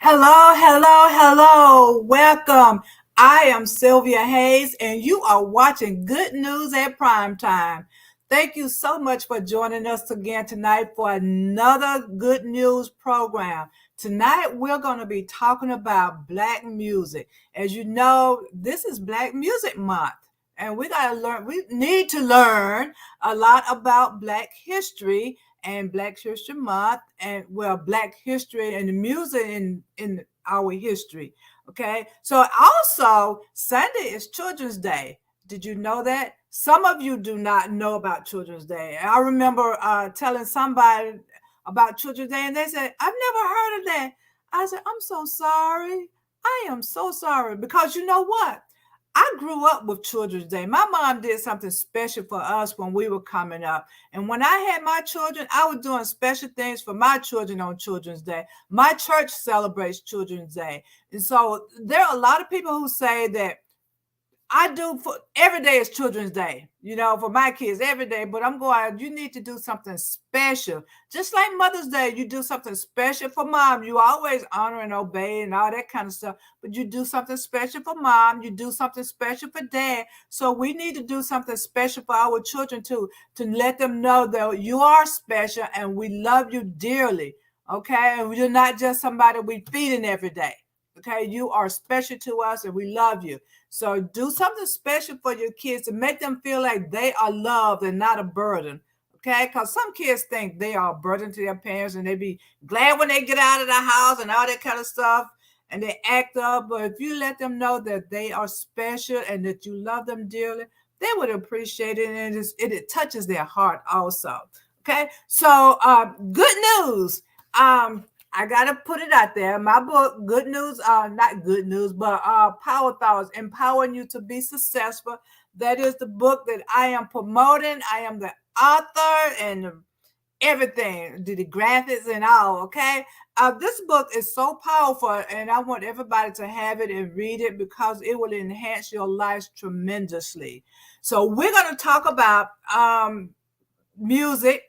Hello, hello, hello. Welcome. I am Sylvia Hayes, and you are watching Good News at Primetime. Thank you so much for joining us again tonight for another good news program. Tonight, we're going to be talking about Black music. As you know, this is Black Music Month, and we need to learn a lot about Black history and Black History Month, and Black history and the music in our history. Okay, so also Sunday is Children's Day. Did you know that? Some of you do not know about Children's Day. I remember telling somebody about Children's Day, and they said, "I've never heard of that." I said, "I'm so sorry. I am so sorry because you know what? I grew up with Children's Day. My mom did something special for us when we were coming up. And when I had my children, I was doing special things for my children on Children's Day. My church celebrates Children's Day. And so there are a lot of people who say that I do for every day is Children's Day, for my kids every day. But I'm going, you need to do something special. Just like Mother's Day, you do something special for mom. You always honor and obey and all that kind of stuff. But you do something special for mom. You do something special for dad. So we need to do something special for our children too, to let them know that you are special and we love you dearly. Okay. And you're not just somebody we feeding every day. Okay. You are special to us and we love you. So do something special for your kids to make them feel like they are loved and not a burden. Okay, because some kids think they are a burden to their parents and they be glad when they get out of the house and all that kind of stuff and they act up. But if you let them know that they are special and that you love them dearly, they would appreciate it, and it touches their heart also. Okay, so good news. I gotta put it out there. My book, Good News, not good news, but Power Thoughts, Empowering You to Be Successful. That is the book that I am promoting. I am the author and everything, the graphics and all. Okay, this book is so powerful, and I want everybody to have it and read it because it will enhance your lives tremendously. So we're gonna talk about music.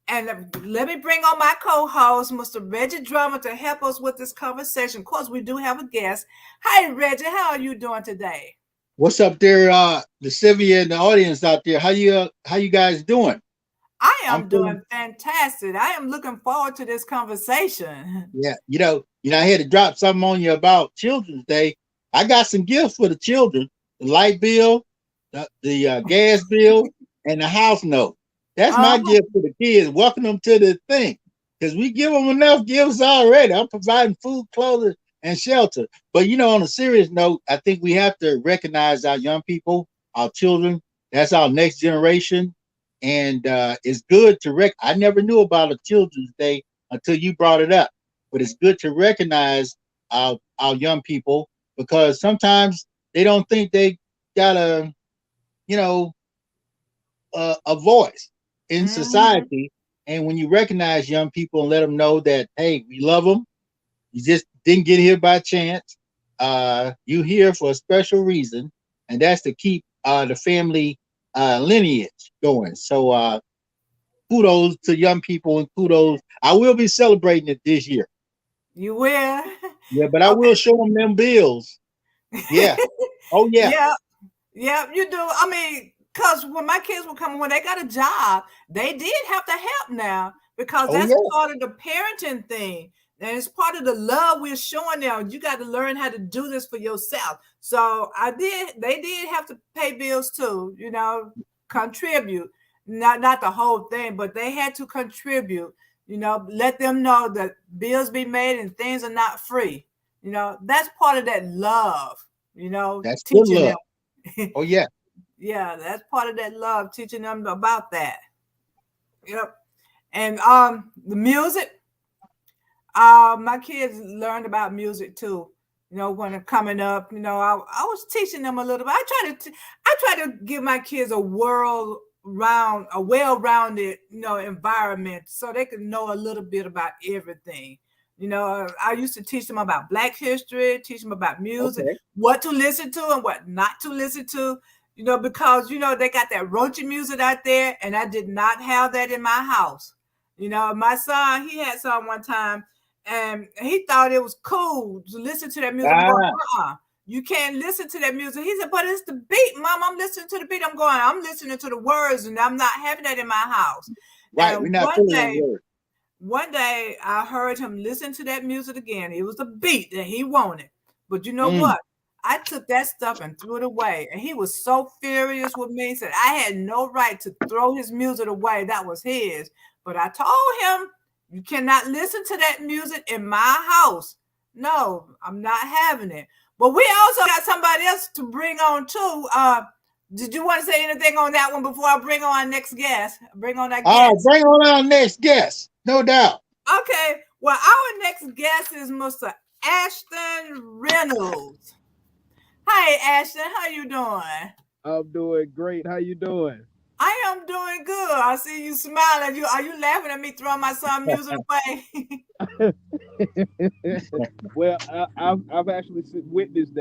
And let me bring on my co-host, Mr. Reggie Drummer, to help us with this conversation. Of course, we do have a guest. Hi, Reggie. How are you doing today? What's up there, the Sylvia and the audience out there? How you guys doing? I I'm am feeling doing fantastic. I am looking forward to this conversation. yeah. I had to drop something on you about Children's Day. I got some gifts for the children: the light bill, the gas bill, and the house note. That's my Uh-huh. gift for the kids. Welcome them to the thing because we give them enough gifts already. I'm providing food, clothing, and shelter. But on a serious note, I think we have to recognize our young people, our children. That's our next generation, and it's good to I never knew about a Children's Day until you brought it up, but it's good to recognize our young people because sometimes they don't think they got you know a voice in Mhm. society. And when you recognize young people and let them know that, hey, we love them, you just didn't get here by chance. You here for a special reason, and that's to keep the family lineage going. So kudos to young people and kudos. I will be celebrating it this year. You will. Yeah, but I will show them bills. Yeah. Okay. Oh yeah. Yeah. Yeah, you do. I mean, because when my kids were coming, when they got a job, they did have to help now because Oh that's yeah. part of the parenting thing. And it's part of the love we're showing them. You got to learn how to do this for yourself. So they did have to pay bills too, contribute. Not the whole thing, but they had to contribute, let them know that bills be made and things are not free. That's part of that love, That's good teaching them. love. Oh yeah. Yeah, that's part of that love, teaching them about that. Yep. And the music, my kids learned about music too. When they're coming up, I was teaching them a little bit. I try to give my kids a well-rounded, environment so they can know a little bit about everything. I used to teach them about Black history, teach them about music, Okay. what to listen to and what not to listen to. Because they got that roachy music out there, and I did not have that in my house. My son, he had some one time, and he thought it was cool to listen to that music. I'm going, Ah, you can't listen to that music. He said, but it's the beat, Mom. I'm listening to the beat. I'm listening to the words, and I'm not having that in my house. right. We're And not putting on words. one day I heard him listen to that music again. It was the beat that he wanted. But you know Mm. what? I took that stuff and threw it away. And he was so furious with me. He said I had no right to throw his music away. That was his. But I told him, you cannot listen to that music in my house. No, I'm not having it. But we also got somebody else to bring on too. Did you want to say anything on that one before I bring on our next guest? Bring on that All right, guest. bring on our next guest. No doubt. Okay, well, our next guest is Mr. Ashton Reynolds. Hi, Ashton. How you doing? I'm doing great. How you doing? I am doing good. I see you smiling. Are you laughing at me throwing my son music away? Well, I've actually witnessed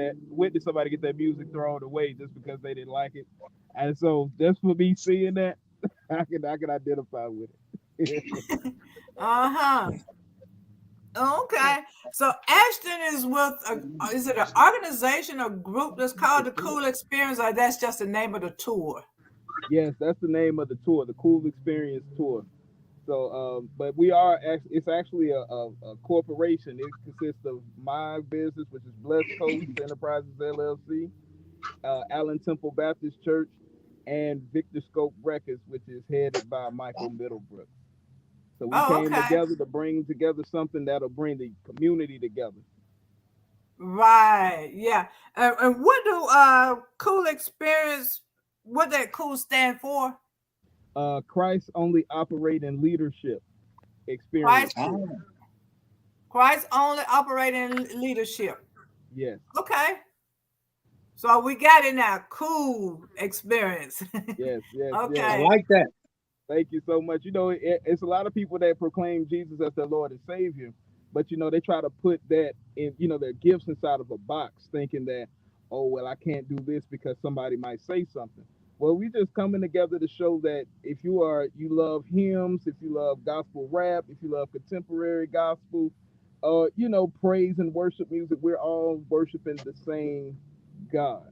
somebody get their music thrown away just because they didn't like it, and so just for me seeing that, I can identify with it. Uh-huh. Okay. So Ashton is with is it an organization or group that's called the Cool Experience, or that's just the name of the tour? Yes, that's the name of the tour, the Cool Experience Tour. So, but we are actually, it's actually a corporation. It consists of my business, which is Blessed Coast Enterprises LLC, Allen Temple Baptist Church, and Victor Scope Records, which is headed by Michael Middlebrook. So we Oh, came okay. together to bring together something that'll bring the community together. Right. Yeah. And what do Cool Experience, what that cool stand for? Christ only operate in leadership experience Christ tour. Oh, Christ only operating leadership. Yes, Okay. So we got it now. Cool experience. yes, yes, I yes. Okay. like that. Thank you so much. It's a lot of people that proclaim Jesus as their Lord and Savior, but they try to put that in, their gifts inside of a box, thinking that, oh well, I can't do this because somebody might say something. Well, we just coming together to show that if you love hymns, if you love gospel rap, if you love contemporary gospel, praise and worship music, we're all worshiping the same God,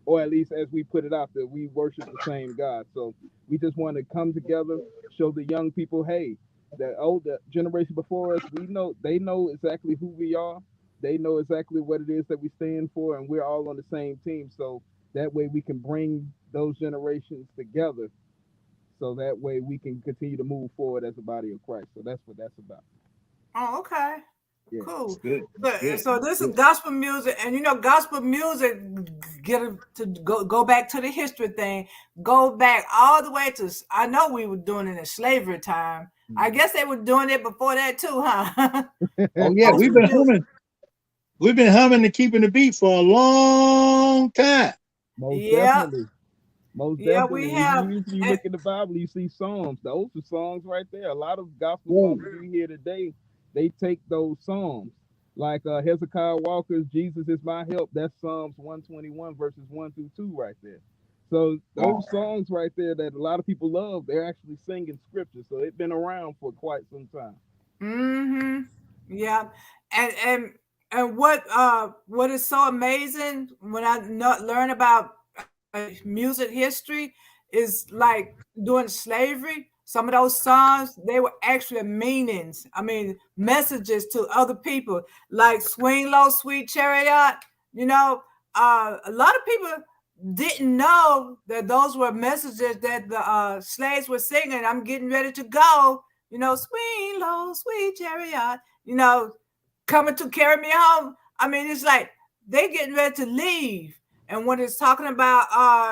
or at least as we put it out there, we worship the same God. So we just want to come together, show the young people, hey, the older generation before us, they know exactly who we are. They know exactly what it is that we stand for, and we're all on the same team. So that way we can bring those generations together. So that way we can continue to move forward as a body of Christ. So that's what that's about. Oh, okay. Yeah. It's Cool. good. It's Good. good. So It's this is good. gospel music, and gospel music get to go back to the history thing. Go back all the way to. I know we were doing it in slavery time. I guess they were doing it before that too, huh? Oh yeah, Gospel music. we've been humming and keeping the beat for a long time. Most Yeah, definitely. Most yeah, definitely. we If have. you And, look in the Bible, you see Psalms. Those are songs right there. A lot of gospel Whoa. songs that you hear today, they take those Psalms. Like Hezekiah Walker's Jesus is my help. That's Psalms 121 verses 1 through 2 right there. So Wow. those songs right there that a lot of people love, they're actually singing scripture. So it's been around for quite some time. mm-hmm. Yeah, and what is so amazing when I learn about music history is like during slavery. Some of those songs they were actually meanings. I mean, messages to other people, like "Swing Low, Sweet Chariot." You know, a lot of people didn't know that those were messages that the slaves were singing. I'm getting ready to go. Swing low, sweet chariot. Coming to carry me home. I mean, it's like they getting ready to leave. And when it's talking about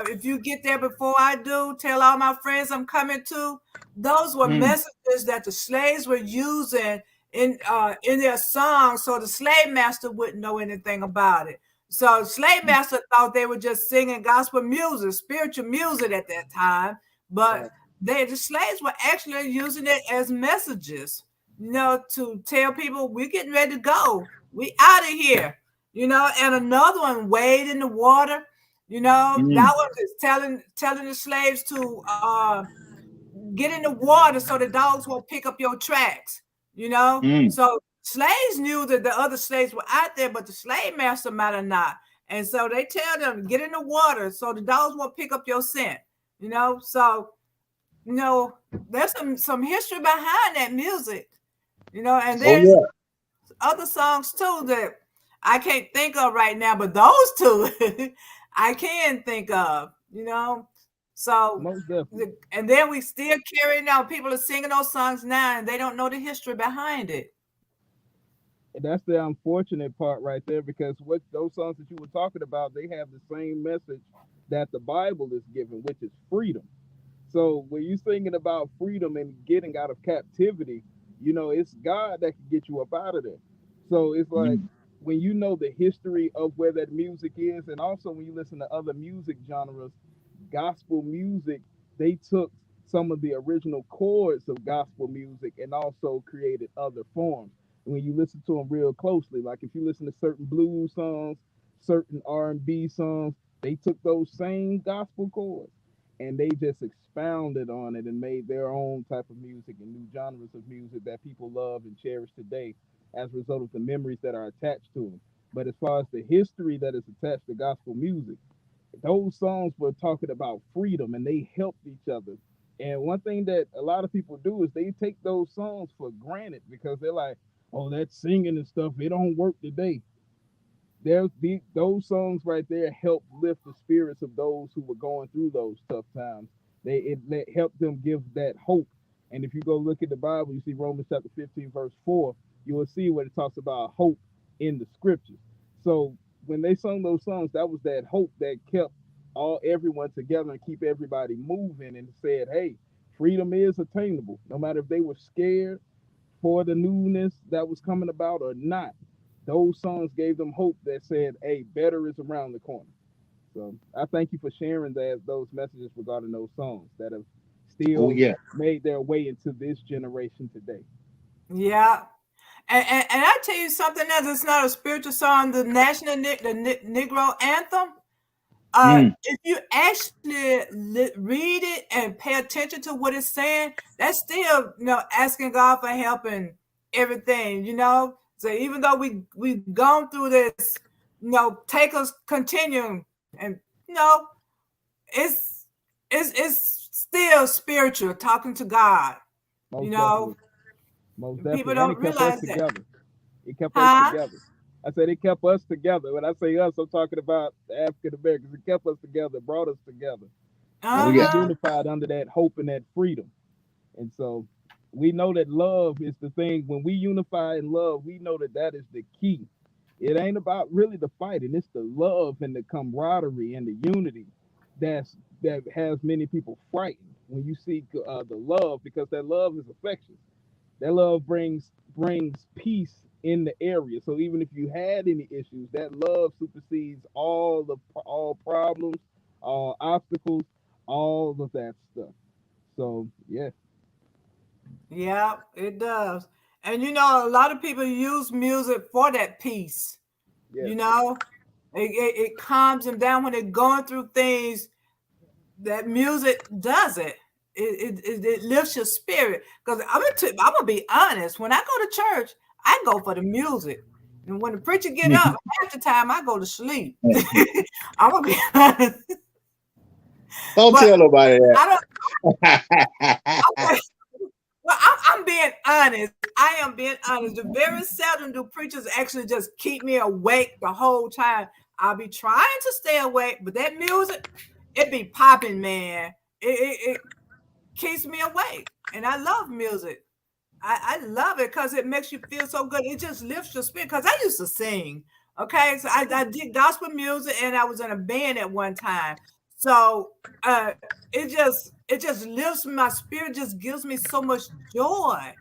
if you get there before I do, tell all my friends I'm coming to. Those were Mm, messages that the slaves were using in their songs, so the slave master wouldn't know anything about it. So slave master thought they were just singing gospel music, spiritual music at that time, but Right. the slaves were actually using it as messages, to tell people we're getting ready to go. We out of here. And another one, wade in the water. That mm, one is telling the slaves to get in the water so the dogs won't pick up your tracks. mm. So slaves knew that the other slaves were out there, but the slave master might have not. And so they tell them, get in the water so the dogs won't pick up your scent. So there's some history behind that music. And Oh there's yeah. other songs too that I can't think of right now, but those two I can think of. So Most definitely. and then we still carrying out. People are singing those songs now, and they don't know the history behind it. And that's the unfortunate part right there, because what those songs that you were talking about, they have the same message that the Bible is giving, which is freedom. So when you're thinking about freedom and getting out of captivity, it's God that can get you up out of there. So it's like Mm. when you know the history of where that music is, and also when you listen to other music genres, gospel music, they took some of the original chords of gospel music and also created other forms. When you listen to them real closely, like if you listen to certain blues songs, certain R&B songs, they took those same gospel chords and they just expounded on it and made their own type of music and new genres of music that people love and cherish today as a result of the memories that are attached to them. But as far as the history that is attached to gospel music, those songs were talking about freedom and they helped each other. And one thing that a lot of people do is they take those songs for granted because they're like, oh, that singing and stuff, it don't work today. Those songs right there help lift the spirits of those who were going through those tough times. It helped them give that hope. And if you go look at the Bible, you see Romans chapter 15, verse 4, you will see what it talks about hope in the scriptures. So when they sung those songs, that was that hope that kept everyone together and keep everybody moving and said, hey, freedom is attainable, no matter if they were scared for the newness that was coming about or not. Those songs gave them hope that said, hey, better is around the corner. So I thank you for sharing those messages regarding those songs that have Oh still yeah. made their way into this generation today. Yeah. And I tell you something else. It's not a spiritual song. The Negro anthem. Mm. If you actually read it and pay attention to what it's saying, that's still asking God for help and everything. So even though we've gone through this, take us continue, and it's it's still spiritual, talking to God. You Most know, definitely. Most People definitely. And don't it kept us realize that, together. It kept us huh? together. I said it kept us together. When I say us, I'm talking about the African Americans. It kept us together, brought us together. Oh And we yeah. Uh-huh. unified under that hope and that freedom. And so we know that love is the thing. When we unify in love, we know that that is the key. It ain't about really the fighting. It's the love and the camaraderie and the unity that has many people frightened when you see the love, because that love is affection. That love brings peace in the area. So even if you had any issues, that love supersedes all problems, all obstacles, all of that stuff. So yeah, Yeah, it does. And a lot of people use music for that peace. yes, You know, it calms them down when they're going through things. That music does it. It lifts your spirit. Because I'm gonna be honest. When I go to church, I go for the music. And when the preacher get up, half the time I go to sleep. I'm gonna be honest. Don't But tell nobody I don't. that. Okay, well, I'm being honest. I am being honest. Very seldom do preachers actually just keep me awake the whole time. I'll be trying to stay awake, but that music, it be popping, man. It keeps me awake, and I love music. I love it because it makes you feel so good. It just lifts your spirit. Because I used to sing. Okay, so I did gospel music, and I was in a band at one time. So it just lifts my spirit. Just gives me so much joy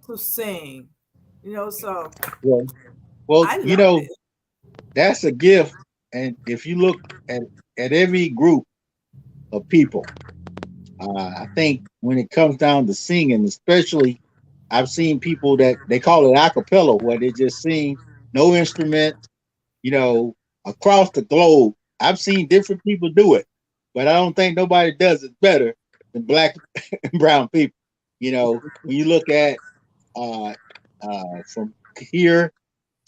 to sing. So well, well, I love it. that's a gift. And if you look at every group of people, I think when it comes down to singing, especially, I've seen people that they call it a cappella, where they just sing, no instrument, you know, across the globe. I've seen different people do it, but I don't think nobody does it better than black and brown people. When you look at from here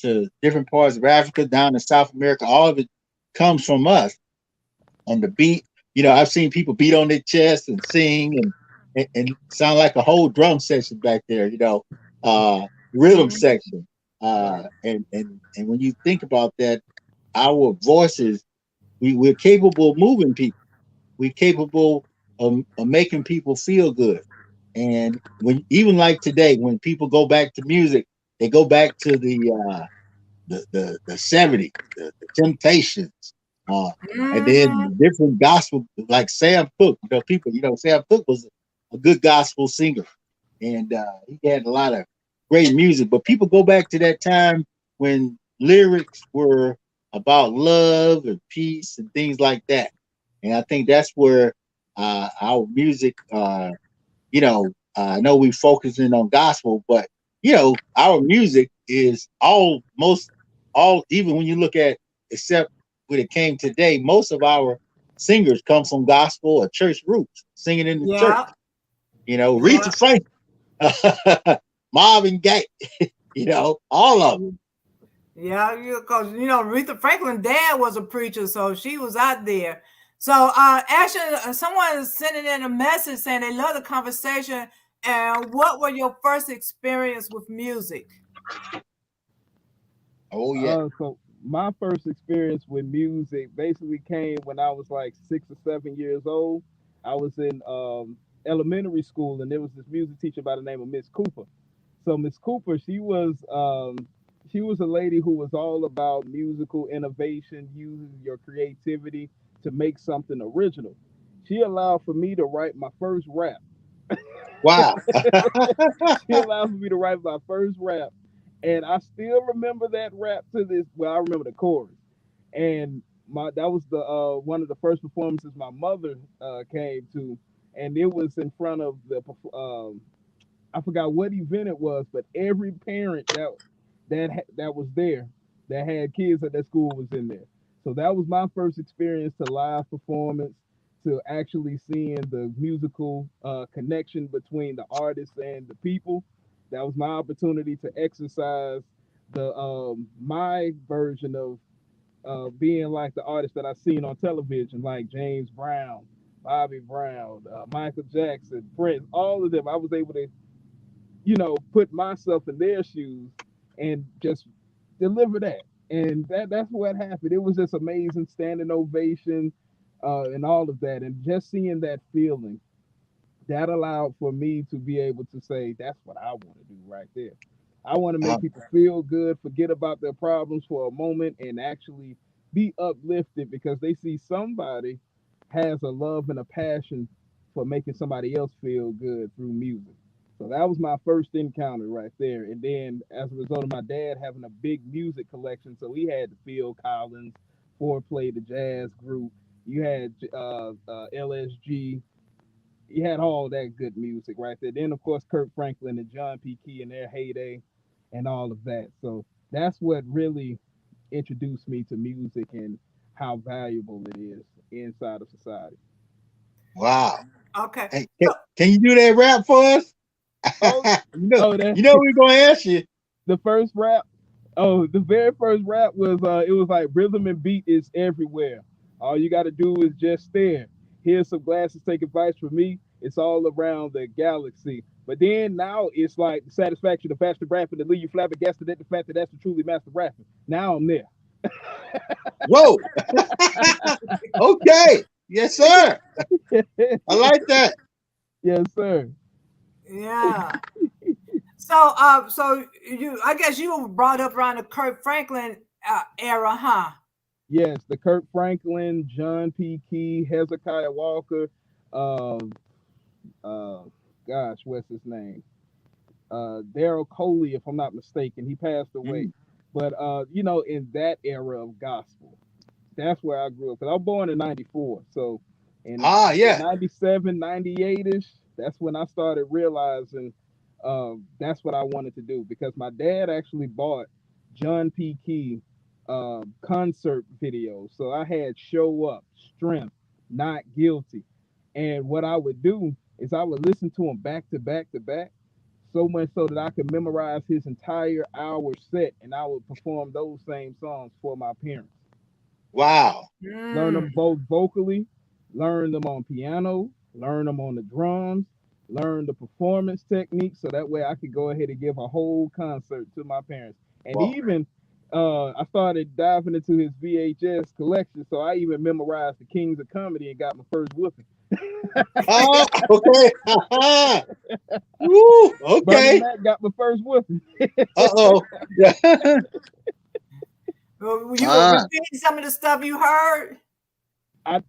to different parts of Africa, down to South America, all of it comes from us. And the beat, I've seen people beat on their chest and sing and sound like a whole drum section back there, rhythm Mhm. section. Right. And when you think about that, our voices, we're capable of moving people. We're capable of making people feel good. And when even like today, when people go back to music, they go back to the 70s, the Temptations, uh, and then Mhm. the different gospel like Sam Cooke. Sam Cooke was a good gospel singer, and he had a lot of great music. But people go back to that time when lyrics were about love and peace and things like that. And I think that's where our music, I know we focusing on gospel, but our music is almost all. Even when you look at, except when it came today, most of our singers come from gospel or church roots, singing in the church. Yeah. Rita Yeah. Frank, Marvin Gaye, all of them. Yeah, because Aretha Franklin's dad was a preacher, so she was out there. So actually, someone is sending in a message saying they love the conversation. And what were your first experience with music? Oh yeah. So my first experience with music basically came when I was like 6 or 7 years old. I was in elementary school, and there was this music teacher by the name of Miss Cooper. So Miss Cooper, she was a lady who was all about musical innovation, using your creativity to make something original. She allowed for me to write my first rap. Wow. She allowed for me to write my first rap, and I still remember that rap to this. Well, I remember the chorus, and my that was the one of the first performances my mother came to, and it was in front of the I forgot what event it was, but every parent that was there that had kids at that school was in there. So that was my first experience to live performance, to actually seeing the musical connection between the artist and the people. That was my opportunity to exercise the my version of being like the artists that I've seen on television, like James Brown, Bobby Brown, Michael Jackson, Prince, all of them. I was able to put myself in their shoes and just deliver that. And that's what happened. It was just amazing, standing ovation, and all of that, and just seeing that feeling that allowed for me to be able to say, that's what I want to do right there. I want to Uh, make people feel good, forget about their problems for a moment, and actually be uplifted because they see somebody has a love and a passion for making somebody else feel good through music. So that was my first encounter right there. And then as a result of my dad having a big music collection, so he had Phil Collins, Foreplay, the jazz group. You had LSG, you had all that good music right there. Then of course Kirk Franklin and John P. Key in their heyday and all of that. So that's what really introduced me to music and how valuable it is inside of society. wow. Okay. Hey, So can you do that rap for us? Oh, you know, oh, that we're gonna ask you. the first rap. Oh, the very first rap was it was like rhythm and beat is everywhere. All you got to do is just stare. Here's some glasses. Take advice from me. It's all around the galaxy. But then now it's like the satisfaction of faster rapping to leave you flabbergasted at the fact that that's the truly master rapping. Now I'm there. Whoa. Okay. Yes, sir. I like that. Yes, sir. yeah. I guess you were brought up around the Kirk Franklin era, huh? Yes, the Kirk Franklin, John P. Key, Hezekiah Walker, um, uh, gosh, what's his name? Daryl Coley, if I'm not mistaken. He passed away. Mm. But in that era of gospel, that's where I grew up. Cause I was born in '94, so Ah, in yeah. '97, '98 ish, that's when I started realizing that's what I wanted to do. Because my dad actually bought John P. Key concert videos, so I had Show Up, Strength, Not Guilty, and what I would do is I would listen to them back to back to back. so much so that I could memorize his entire hour set, and I would perform those same songs for my parents. Wow. Learn Mm. them both vocally, learn them on piano, learn them on the drums, learn the performance techniques, so that way I could go ahead and give a whole concert to my parents. And Wow. even I started diving into his VHS collection, so I even memorized the Kings of Comedy and got my first whooping. Ah, okay. Woo, Bernie okay. Mac got my first whooping. Uh-oh. Yeah. Well, you gonna Ah, repeat some of the stuff you heard?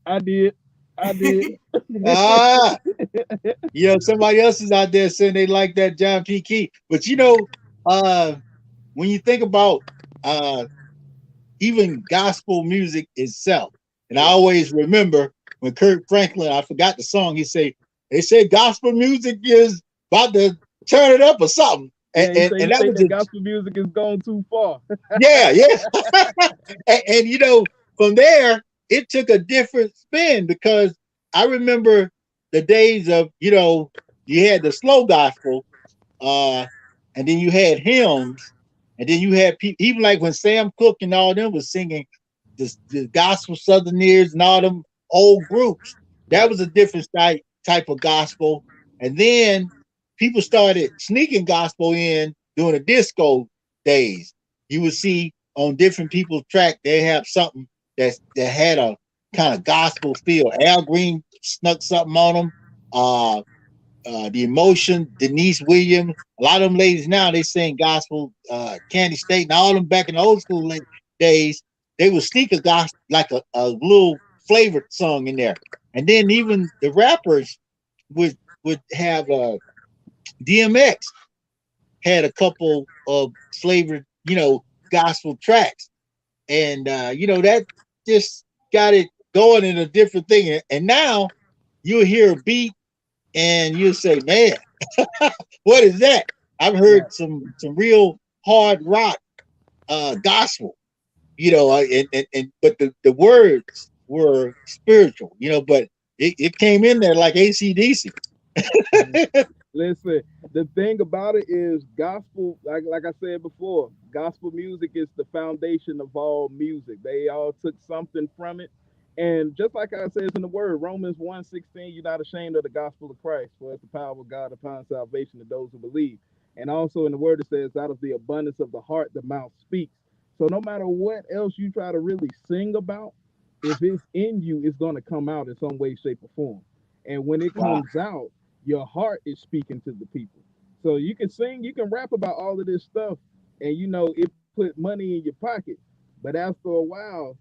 I did. I did. ah. Somebody else is out there saying they like that John P. Key. But uh, when you think about uh even gospel music itself, and I Yeah. always remember when Kurt Franklin, I forgot the song, they said gospel music is about to turn it up or something. And Yeah, he and, say he and that think was that just gospel music is gone too far. yeah, yeah. And from there, it took a different spin because I remember the days of, you had the slow gospel, uh, and then you had hymns, and then you had people, even like when Sam Cooke and all them was singing the gospel Southerners and all them old groups. That Right. was a different type of gospel. And then people started sneaking gospel in during the disco days. You would see on different people's track, they have something that had a kind of gospel feel. Al Green snuck something on them. Uh, the Emotion, Denise Williams, a lot of them ladies now they sing gospel. Candy State, and all of them back in the old school days, they would sneak a gospel like a little flavored song in there. And then even the rappers would have DMX had a couple of flavored, gospel tracks, and that just got it going in a different thing. And now you'll hear a beat and you'll say, "Man, what is that?" I've Right. heard some real hard rock gospel, and but the words were spiritual, but it came in there like ACDC. Listen, the thing about it is gospel, like I said before, gospel music is the foundation of all music. They all took something from it. And just like I says in the word, Romans 1:16, you're not ashamed of the gospel of Christ, for it's the power of God upon salvation to those who believe. And also in the word it says, out of the abundance of the heart, the mouth speaks. So no matter what else you try to really sing about, if it's in you, it's gonna come out in some way, shape, or form. And when it Wow. comes out, your heart is speaking to the people. So you can sing, you can rap about all of this stuff, and it put money in your pocket. But after a while,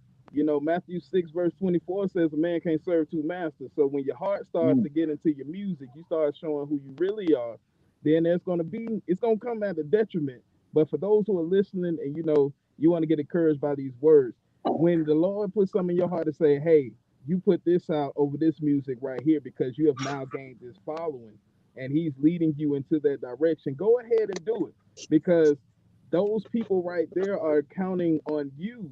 Matthew 6 verse 24 says a man can't serve two masters. So when your heart starts Mm. to get into your music, you start showing who you really are. Then it's gonna come at a detriment. But for those who are listening, and you want to get encouraged by these words, when the Lord puts something in your heart to say, hey, you put this out over this music right here because you have now gained this following, and he's leading you into that direction, go ahead and do it, because those people right there are counting on you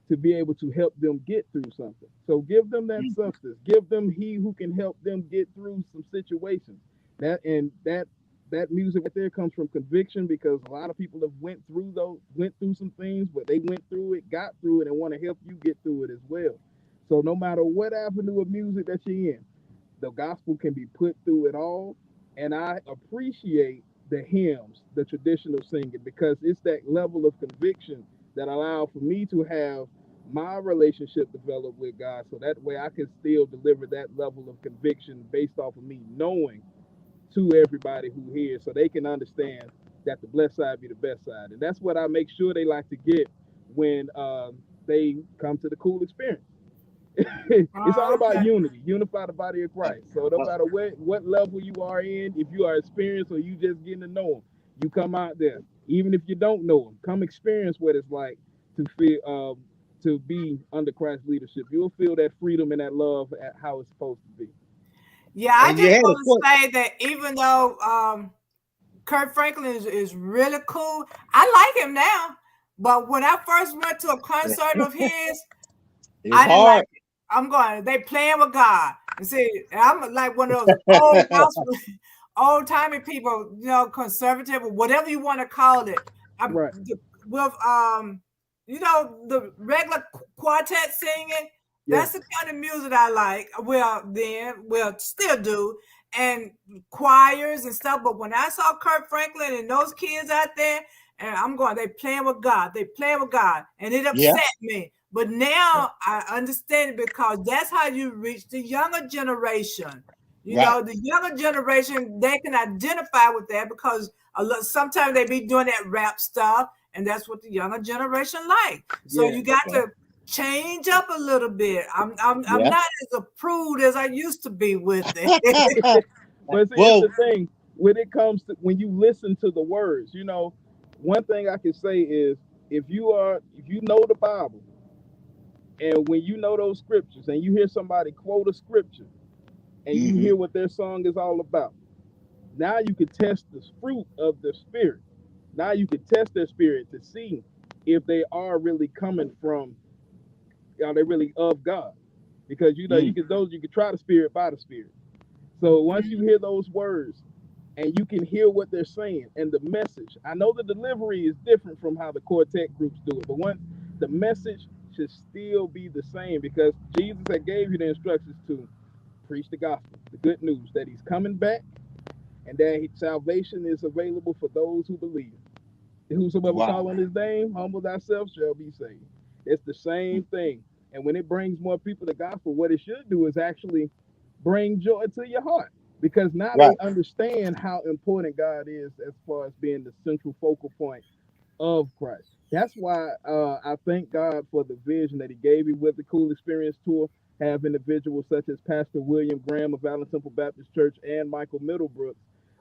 to be able to help them get through something. So give them that Mm. substance, give them he who can help them get through some situations. That music right there comes from conviction, because a lot of people have went through some things, but they went through it, got through it, and want to help you get through it as well. So no matter what avenue of music that you're in, the gospel can be put through it all. And I appreciate the hymns, the traditional singing, because it's that level of conviction that allow for me to have my relationship developed with God, so that way I can still deliver that level of conviction based off of me knowing to everybody who hears, so they can understand that the blessed side be the best side. And that's what I make sure they like to get when they come to the cool experience. It's all Oh, about okay. unity, unify the body of Uh, Christ. So no uh, matter what level you are in, if you are experienced or you just getting to know him, you come out there. Even if you don't know him, come experience what it's like to feel to be under Christ's leadership. You'll feel that freedom and that love at how it's supposed to be. Yeah, I and you just had a want point. to say that even though Kurt Franklin is really cool, I like him now. But when I first went to a concert of his, It's I didn't like hard. it. I'm going, they playing with God. And see, I'm like one of those old gospel, old timey people, conservative or whatever you want to call it. Right. With the regular quartet singing. Yeah. That's the kind of music I like. Well, still do, and choirs and stuff. But when I saw Kurt Franklin and those kids out there, and I'm going, they playing with God. They playing with God, and it Yeah, upset me. But now I understand it because that's how you reach the younger generation. right. The younger generation, they can identify with that because sometimes they be doing that rap stuff, and that's what the younger generation like. So Yeah. you got to change up a little bit. I'm Yeah. not as a prude as I used to be with it. But see, it's Well, the thing when it comes to when you listen to the words. One thing I can say is if you know the Bible, and when you know those scriptures, and you hear somebody quote a scripture, and you hmm hear what their song is all about, now you can test the fruit of the spirit. Now you can test their spirit to see if they are really coming from, are they really of God? Because you can try the spirit by the spirit. So once you hear those words and you can hear what they're saying and the message, I know the delivery is different from how the quartet groups do it, but once the message should still be the same because Jesus had gave you the instructions to preach the gospel, the good news that he's coming back and that salvation is available for those who believe. Whosoever wow. call on his name, humble thyself, shall be saved. It's the same thing. And when it brings more people to the gospel, what it should do is actually bring joy to your heart. Because now Right. they understand how important God is as far as being the central focal point of Christ. That's why I thank God for the vision that He gave me with the Cool Experience Tour. Have individuals such as Pastor William Graham of Allen Temple Baptist Church and Michael Middlebrooks,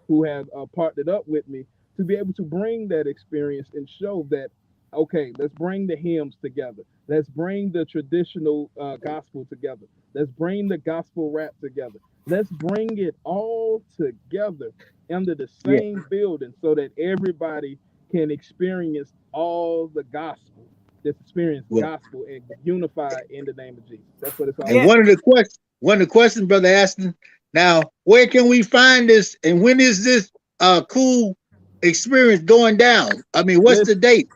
who have partnered up with me to be able to bring that experience and show that, okay, let's bring the hymns together. Let's bring the traditional gospel together. Let's bring the gospel rap together. Let's bring it all together under the Yeah. same building so that everybody can experience all the gospel. Just experience Well, gospel and unify in the name of Jesus. That's what it's all and Yeah. about. one of the questions, brother Aston. Now, where can we find this, and when is this cool experience going down? I mean, what's the Listen, date?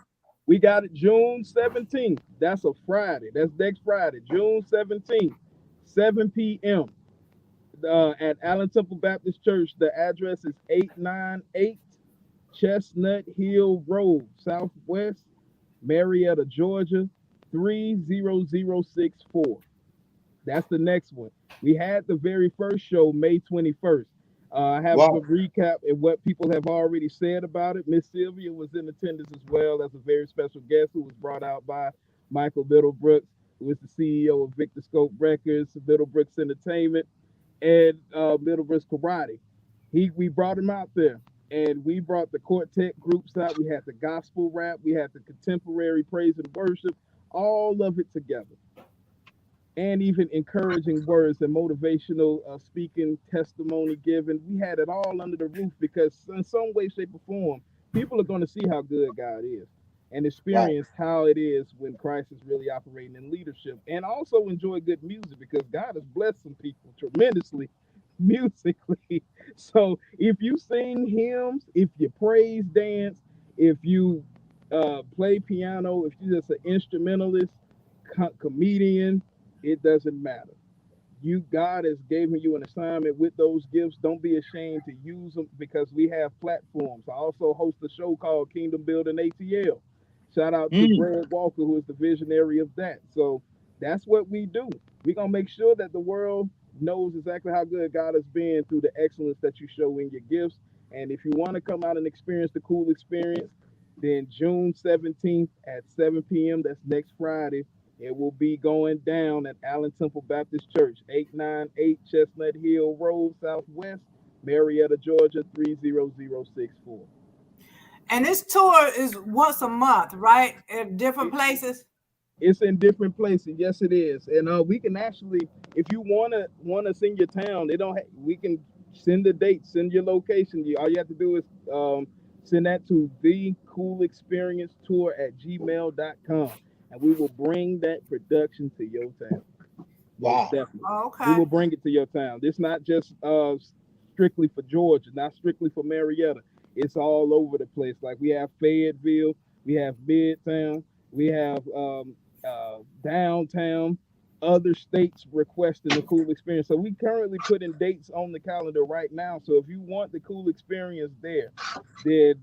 we got it June 17th. That's a Friday. That's next Friday, June 17th, 7 p.m. At Allen Temple Baptist Church. The address is 898 Chestnut Hill Road, Southwest, Marietta, Georgia, 30064. That's the next one. We had the very first show May 21st. I have a Wow. recap of what people have already said about it. Miss Sylvia was in attendance as well as a very special guest who was brought out by Michael Middlebrooks, who is the CEO of Victor Scope Records, Middlebrooks Entertainment, and Middlebrooks Karate. We brought him out there, and we brought the quartet groups out. We had the gospel rap, we had the contemporary praise and worship, all of it together, and even encouraging words and motivational speaking, testimony giving. We had it all under the roof because, in some way, shape, or form, people are going to see how good God is and Right. experience how it is when Christ is really operating in leadership, and also enjoy good music because God has blessed some people tremendously musically. So, if you sing hymns, if you praise dance, if you play piano, if you're just an instrumentalist, comedian, it doesn't matter. God has given you an assignment with those gifts. Don't be ashamed to use them because we have platforms. I also host a show called Kingdom Building ATL. Shout out to Mm. Greg Walker, who is the visionary of that. So that's what we do. We're gonna make sure that the world knows exactly how good God has been through the excellence that you show in your gifts. And if you want to come out and experience the cool experience, then June 17th at 7 p.m., that's next Friday, it will be going down at Allen Temple Baptist Church, 898 Chestnut Hill Road, Southwest, Marietta, Georgia, 30064. And this tour is once a month, right? At different places. It's in different places. Yes, it is. And we can actually, if you wanna send your town, they don't. We can send the date, send your location. All you have to do is send that to the Cool Experience Tour at gmail.com, and we will bring that production to your town. Most Wow. definitely, we Okay. will bring it to your town. It's not just strictly for Georgia, not strictly for Marietta. It's all over the place. Like we have Fayetteville, we have Midtown, we have downtown, other states requesting the cool experience. So we currently putting dates on the calendar right now. So if you want the cool experience there, then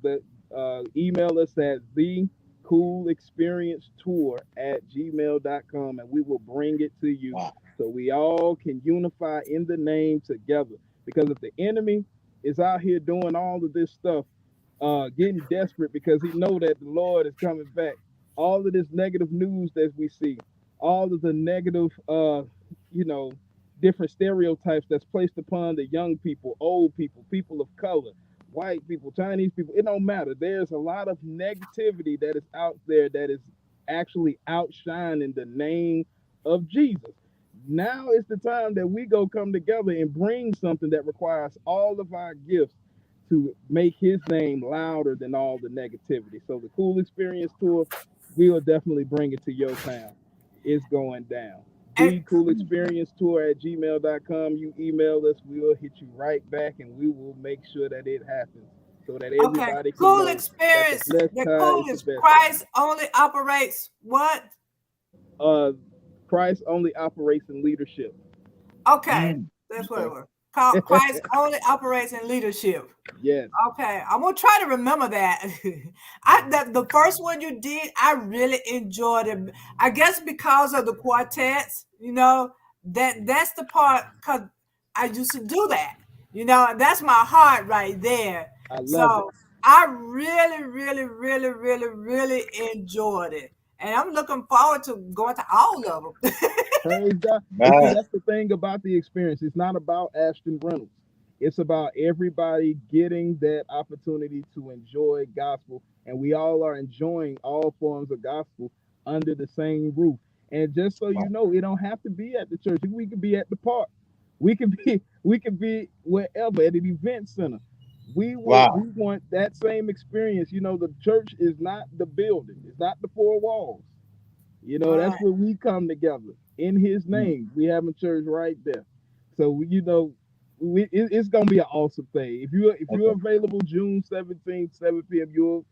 email us at thecoolexperiencetour@gmail.com and we will bring it to you Wow. so we all can unify in the name together. Because if the enemy is out here doing all of this stuff, getting desperate because he know that the Lord is coming back, all of this negative news that we see, all of the negative, you know, different stereotypes that's placed upon the young people, old people, people of color, white people, Chinese people, it don't matter. There's a lot of negativity that is out there that is actually outshining the name of Jesus. Now is the time that we go come together and bring something that requires all of our gifts to make his name louder than all the negativity. So the Cool Experience Tour, we will definitely bring it to your town. It's going down. And The Cool Experience Tour at gmail.com. You email us, we will hit you right back and we will make sure that it happens so that okay, everybody can cool know that the experience. blessed The tide is cool the is best Christ tide. only operates what? Uh, Christ only operates in leadership. Okay, Mm. that's what it Okay. was. Called Christ only operates in leadership. Yes, Okay, I'm gonna try to remember that. The first one you did, I really enjoyed it. I guess because of the quartets, that's the part because I used to do that. And that's my heart right there. I love it. So I really, really, really, really, really enjoyed it, and I'm looking forward to going to all of them. Praise God. And see, Right. that's the thing about the experience. It's not about Ashton Reynolds. It's about everybody getting that opportunity to enjoy gospel. And we all are enjoying all forms of gospel under the same roof. And just so you Wow. know, it don't have to be at the church. We could be at the park. We could be wherever at an event center. We Wow. want that same experience. The church is not the building. It's not the four walls. Right. That's where we come together in His Mm. name. We having church right there, so it's gonna be an awesome thing. If you're Okay. available June 17th, 7 p.m., you'll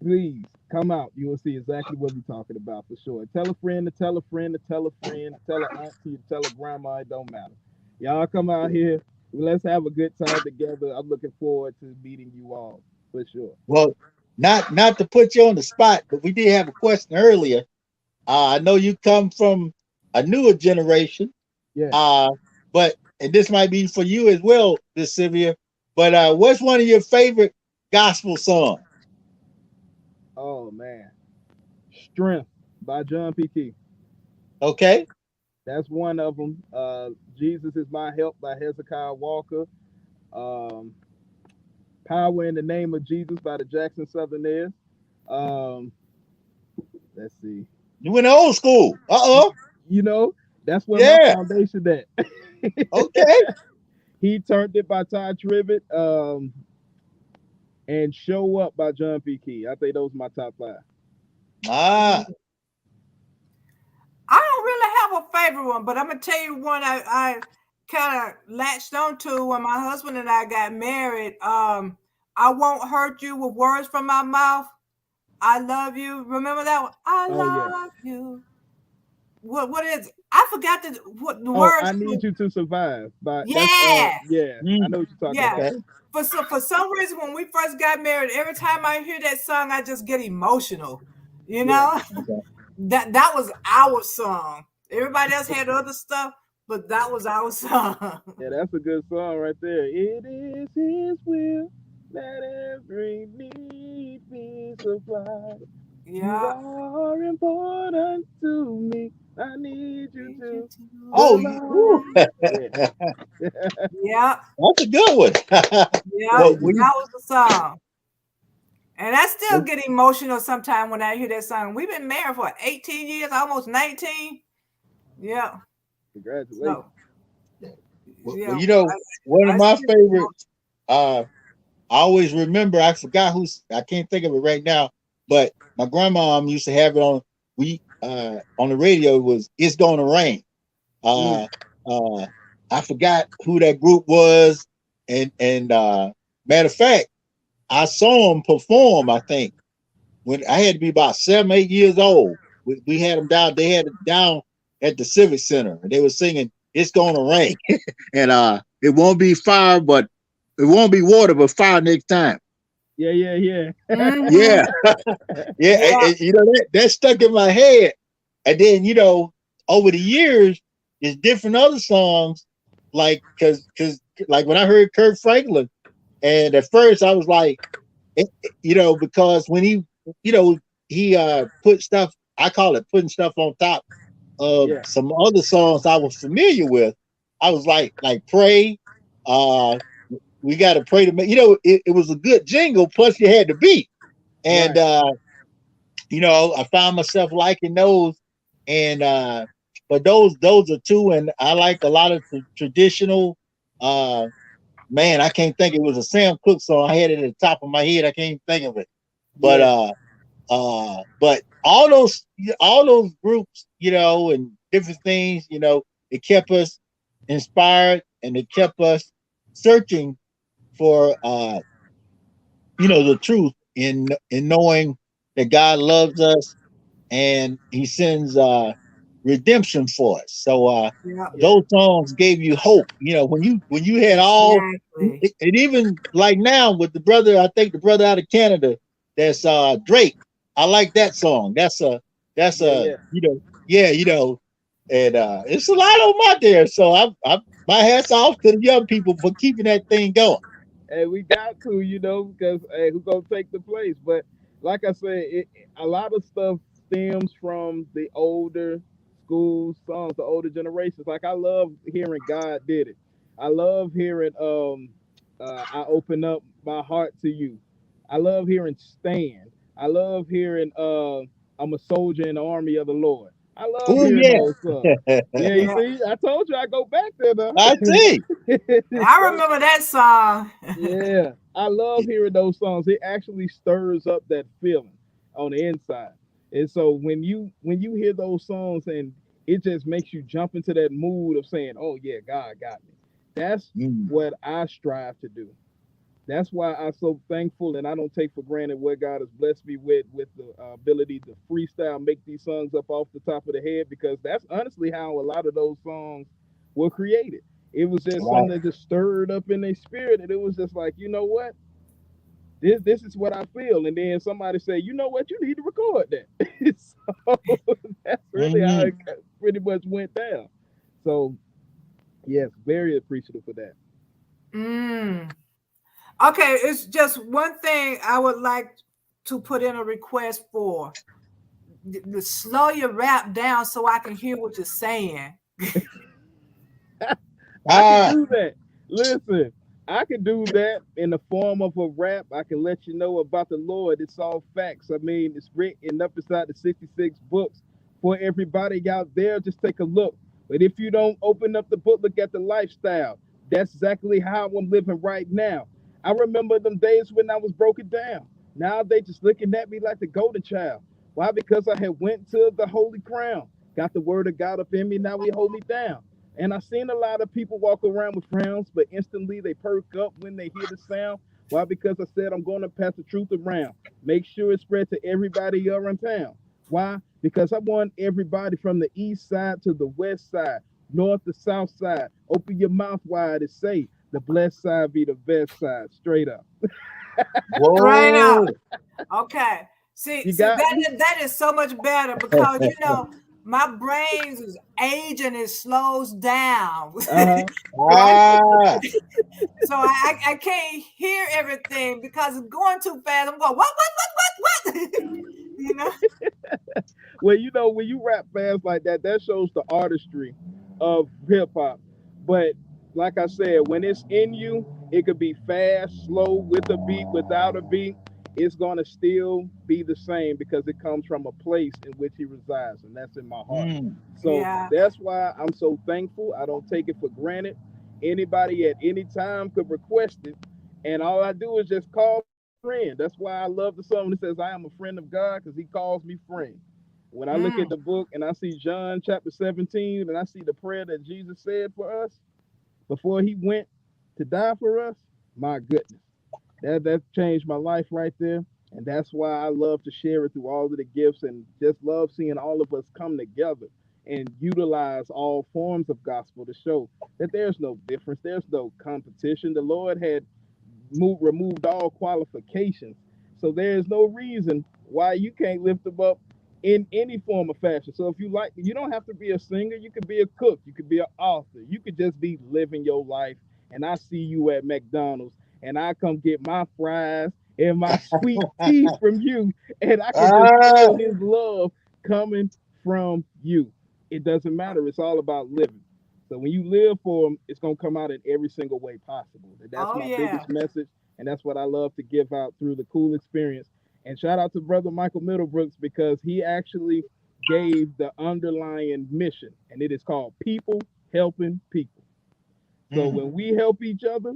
please come out. You will see exactly what we're talking about for sure. Tell a friend to tell a friend to tell a friend, tell a auntie to tell a grandma. It don't matter. Y'all come out here. Let's have a good time together. I'm looking forward to meeting you all for sure. Well, not to put you on the spot, but we did have a question earlier. I know you come from a newer generation, Yeah. uh, but and this might be for you as well, Miss Sylvia. But what's one of your favorite gospel songs? Oh man, Strength by John P. Key. Okay. That's one of them. Jesus is My Help by Hezekiah Walker. Um, Power in the Name of Jesus by the Jackson Southerners. Um, let's see. You went old school. Uh-oh. You know, that's where my Yeah. foundation at. Okay. He Turned It by Ty Tribbett. And Show Up by John P. Key. I think those are my top five. Ah. I don't really have a favorite one, but I'm gonna tell you one I kind of latched onto when my husband and I got married. I won't hurt you with words from my mouth. I love you. Remember that one? I Oh yeah. love you. What is it? I forgot what the Oh, words I Need to. You to Survive. But that's Yeah, yeah. I Mm. know what you're talking yeah. about. Okay. For some reason, when we first got married, every time I hear that song, I just get emotional. You Yeah. know, Okay. that was our song. Everybody else had other stuff, but that was our song. Yeah, that's a good song right there. It is His will that every need be supplied. You Yeah. are important to me. I need you Need you to to Oh, survive. whew. survive. Yeah, Yeah, That's a good one. yeah, praise well, Him. that was the song. And I still well, get emotional sometimes when I hear that song. We've been married for 18 years, almost 19. Yeah. Congratulations. So, well, yeah, one of I my still get emotional. favorites. I always remember. I forgot who's. I can't think of it right now. But my grandma used to have it on. On the radio. It was "It's Gonna Rain." Mm. Uh, uh, I forgot who that group was. And matter of fact, I saw him perform. I think when I had to be about 7, 8 years old. We had them down. They had it down at the Civic Center, and they were singing "It's Gonna Rain," and it won't be fire, but it won't be water, but fire next time. Yeah. Yeah, Mm-hmm. yeah, Yeah. that stuck in my head. And then over the years, there's different other songs, like because like when I heard Kurt Franklin, and at first I was like, because when you know, he put stuff. I call it putting stuff on top of Yeah. some other songs I was familiar with. I was like pray. Uh, we got to pray to make. It was a good jingle. Plus, you had the beat, and Right. I found myself liking those. And but those are two, and I like a lot of traditional. Uh, Man, I can't think. It was a Sam Cooke song. I had it at the top of my head. I can't even think of it. But Yeah. but all those groups, and different things, it kept us inspired, and it kept us searching for the truth in knowing that God loves us, and He sends redemption for us. So Yeah. Yeah. those songs gave you hope. When you had all, Exactly. and even like now with the brother, I think the brother out of Canada, that's Drake. I like that song. That's Yeah. a Yeah. yeah, and it's a lot of them out there. So I my hats off to the young people for keeping that thing going. And we got to, because hey, who gonna take the place? But like I said, a lot of stuff stems from the older school songs, the older generations. Like I love hearing God did it. I love hearing I open up my heart to you. I love hearing stand. I love hearing I'm a soldier in the army of the Lord. I love Oh hearing yeah, those songs. Yeah, you Yeah. see, I told you I go back there now. I see. I remember that song. Yeah, I love hearing those songs. It actually stirs up that feeling on the inside. And so when you hear those songs and it just makes you jump into that mood of saying, "Oh yeah, God got me." That's Mm, what I strive to do. That's why I'm so thankful, and I don't take for granted what God has blessed me with the ability to freestyle, make these songs up off the top of the head, because that's honestly how a lot of those songs were created. It was just something right. that just stirred up in their spirit, and it was just like, you know what, this is what I feel, and then somebody say, you know what, you need to record that. So that's really how Hmm. it pretty much went down. So yes, very appreciative for that. Mm. Okay, it's just one thing I would like to put in a request for. Slow your rap down so I can hear what you're saying. I can Ah, do that. Listen, I can do that in the form of a rap. I can let you know about the Lord. It's all facts. I mean, it's written up inside the 66 books for everybody out there. Just take a look. But if you don't open up the book, look at the lifestyle. That's exactly how I'm living right now. I remember them days when I was broken down. Now they just looking at me like the golden child. Why? Because I had went to the holy crown. Got the word of God up in me. Now we hold me down. And I've seen a lot of people walk around with frowns, but instantly they perk up when they hear the sound. Why? Because I said I'm going to pass the truth around. Make sure it's spread to everybody around town. Why? Because I want everybody from the east side to the west side, north to south side. Open your mouth wide and say, the blessed side be the best side. Straight up. Straight up. whoa. Okay. See, You see got me? that is so much better because my brain is aging, it slows down. Uh-huh. Right? Ah, So I can't hear everything because it's going too fast. I'm going, what? you know? Well, when you rap fast like that, that shows the artistry of hip hop. But like I said, when it's in you, it could be fast, slow, with a beat, without a beat. It's gonna still be the same because it comes from a place in which he resides, and that's in my heart. mm, So Yeah. that's why I'm so thankful. I don't take it for granted. Anybody at any time could request it, and all I do is just call me friend. That's why I love the song that says, "I am a friend of God," because He calls me friend. When I look at Mm. the book and I see John chapter 17 and I see the prayer that Jesus said for us before he went, to die for us, my goodness. That changed my life right there. And that's why I love to share it through all of the gifts and just love seeing all of us come together and utilize all forms of gospel to show that there's no difference, there's no competition. The Lord had removed all qualifications. So there's no reason why you can't lift them up in any form of fashion. So if you like, you don't have to be a singer. You could be a cook. You could be an author. You could just be living your life. And I see you at McDonald's, and I come get my fries and my sweet tea from you, and I can just Ah, feel His love coming from you. It doesn't matter. It's all about living. So when you live for Him, it's gonna come out in every single way possible. And that's Oh my yeah. biggest message, and that's what I love to give out through the cool experience. And shout out to Brother Michael Middlebrooks because he actually gave the underlying mission, and it is called People Helping People. So mm, when we help each other,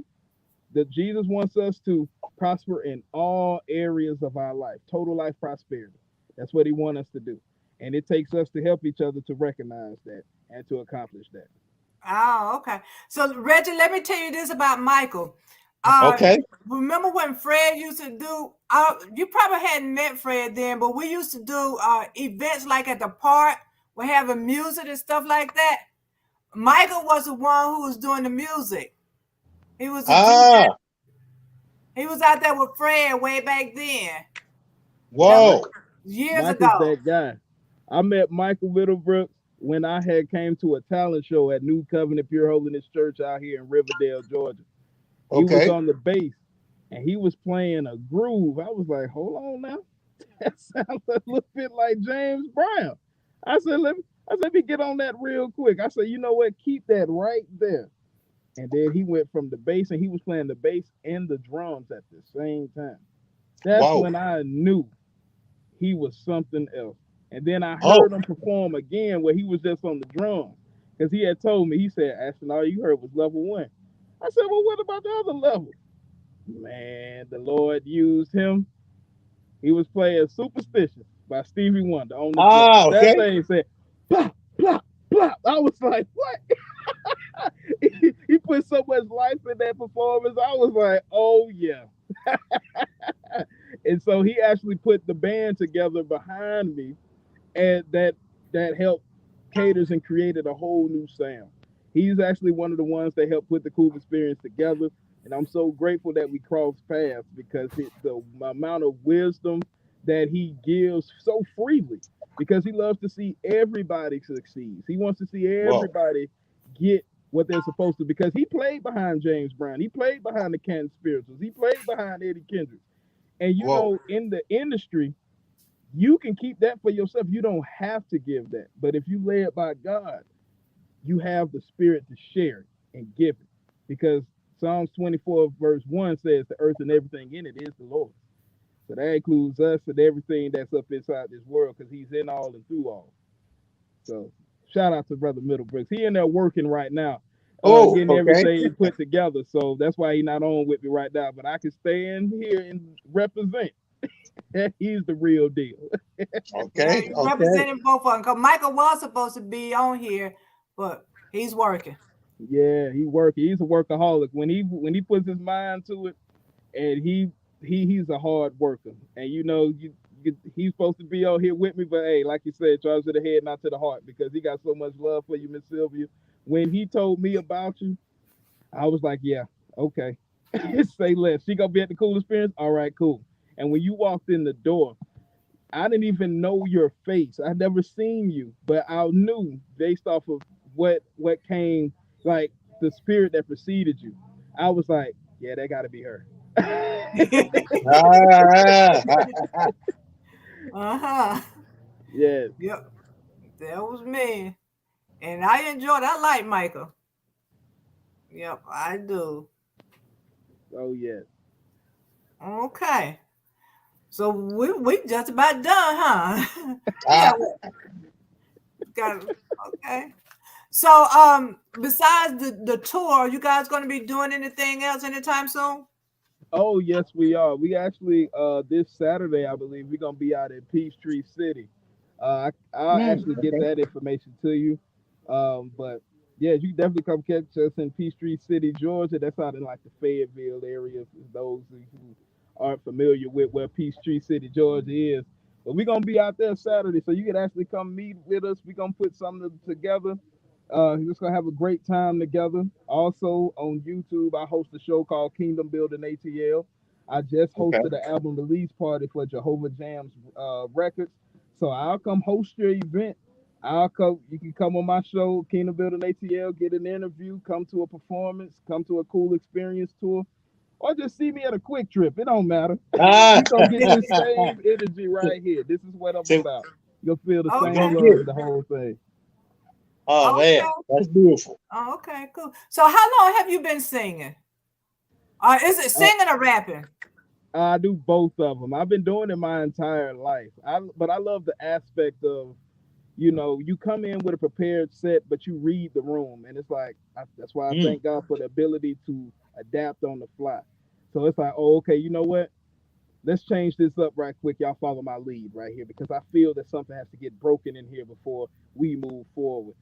that Jesus wants us to prosper in all areas of our life, total life prosperity. That's what He wants us to do, and it takes us to help each other to recognize that and to accomplish that. Oh, okay. So Reggie, let me tell you this about Michael. Uh, okay. remember when Fred used to do? You probably hadn't met Fred then, but we used to do events like at the park. We're having music and stuff like that. Michael was the one who was doing the music. He was a DJ. Ah, He was out there with Fred way back then. That was Mike, whoa. years Mike is ago. that guy. I met Michael Middlebrooks when I had came to a talent show at New Covenant Pure Holiness Church out here in Riverdale, Georgia. He was Okay. on the bass and he was playing a groove. I was like, hold on now. That sounds a little bit like James Brown. Let me get on that real quick. I said, you know what? Keep that right there. And then he went from the bass and he was playing the bass and the drums at the same time. That's Wow. when I knew he was something else. And then I Oh, heard him perform again where he was just on the drums. Because he had told me, he said, Ashton, all you heard was level one. I said, well, what about the other level? Man, the Lord used him. He was playing Superstitious by Stevie Wonder on the drums. ah, That okay. thing said, plop, plop, plop. I was like, what? He put so much life in that performance. I was like, oh, yeah. And so he actually put the band together behind me, and that helped caters and created a whole new sound. He's actually one of the ones that helped put the Cool Experience together, and I'm so grateful that we crossed paths because the amount of wisdom that he gives so freely, because he loves to see everybody succeed. He wants to see Whoa. everybody get what they're supposed to, because he played behind James Brown, he played behind the Canton Spirituals, he played behind Eddie Kendricks, and you Whoa. know, in the industry you can keep that for yourself. You don't have to give that. But if you lay it by God, you have the spirit to share it and give it. Because Psalms 24, verse 1 says, the earth and everything in it is the Lord. So that includes us and everything that's up inside this world because He's in all and through all. So shout out to Brother Middlebrooks. He in there working right now, Oh, getting okay. everything put together. So that's why He not on with me right now. But I can stay in here and represent. He's the real deal. Yeah, Okay. you Okay. representing both of them. Cause Michael was supposed to be on here, but he's working. Yeah, he working. He's a workaholic. When he puts his mind to it, and he's a hard worker. And you know, he's supposed to be out here with me, but hey, like you said, charge to the head, not to the heart, because he got so much love for you, Miss Sylvia. When he told me about you, I was like, yeah, okay. Say less. She gonna be at the cool experience. All right, cool. And when you walked in the door, I didn't even know your face. I'd never seen you, but I knew based off of what came, like the spirit that preceded you. I was like, yeah, that got to be her. Ah, Uh-huh. Yes. Yep. That was me. And I enjoyed I like Michael. Yep, I do. Oh yes. Okay. So we just about done, huh? we ah, got got okay. So besides the tour, you guys gonna be doing anything else anytime soon? Oh yes, we are. We actually this Saturday, I believe, we're gonna be out in Peachtree City. I'll actually get okay. that information to you. But Yeah, you definitely come catch us in Peachtree City, Georgia. That's out in like the Fayetteville area. For those who aren't familiar with where Peachtree City, Georgia is. But we're gonna be out there Saturday, so you can actually come meet with us. We're gonna put something together. We're just gonna have a great time together. Also on YouTube, I host a show called Kingdom Building ATL. I just Okay. hosted an album release party for Jehovah Jams Records, so I'll come host your event. I'll come. You can come on my show, Kingdom Building ATL, get an interview, come to a performance, come to a cool experience tour, or just see me at a quick trip. It don't matter. Ah, You gonna get this same energy right here. This is what I'm so about. You'll feel the we're Okay. same gonna get love, it. the whole thing. Oh man, Okay. that's beautiful. Oh, okay, cool. So how long have you been singing? Is it Uh, singing or rapping? I do both of them. I've been doing it my entire life. But I love the aspect of, you come in with a prepared set, but you read the room, and it's like that's why I Mm, thank God for the ability to adapt on the fly. So it's like, oh, okay, you know what? Let's change this up right quick. Y'all follow my lead right here because I feel that something has to get broken in here before we move forward.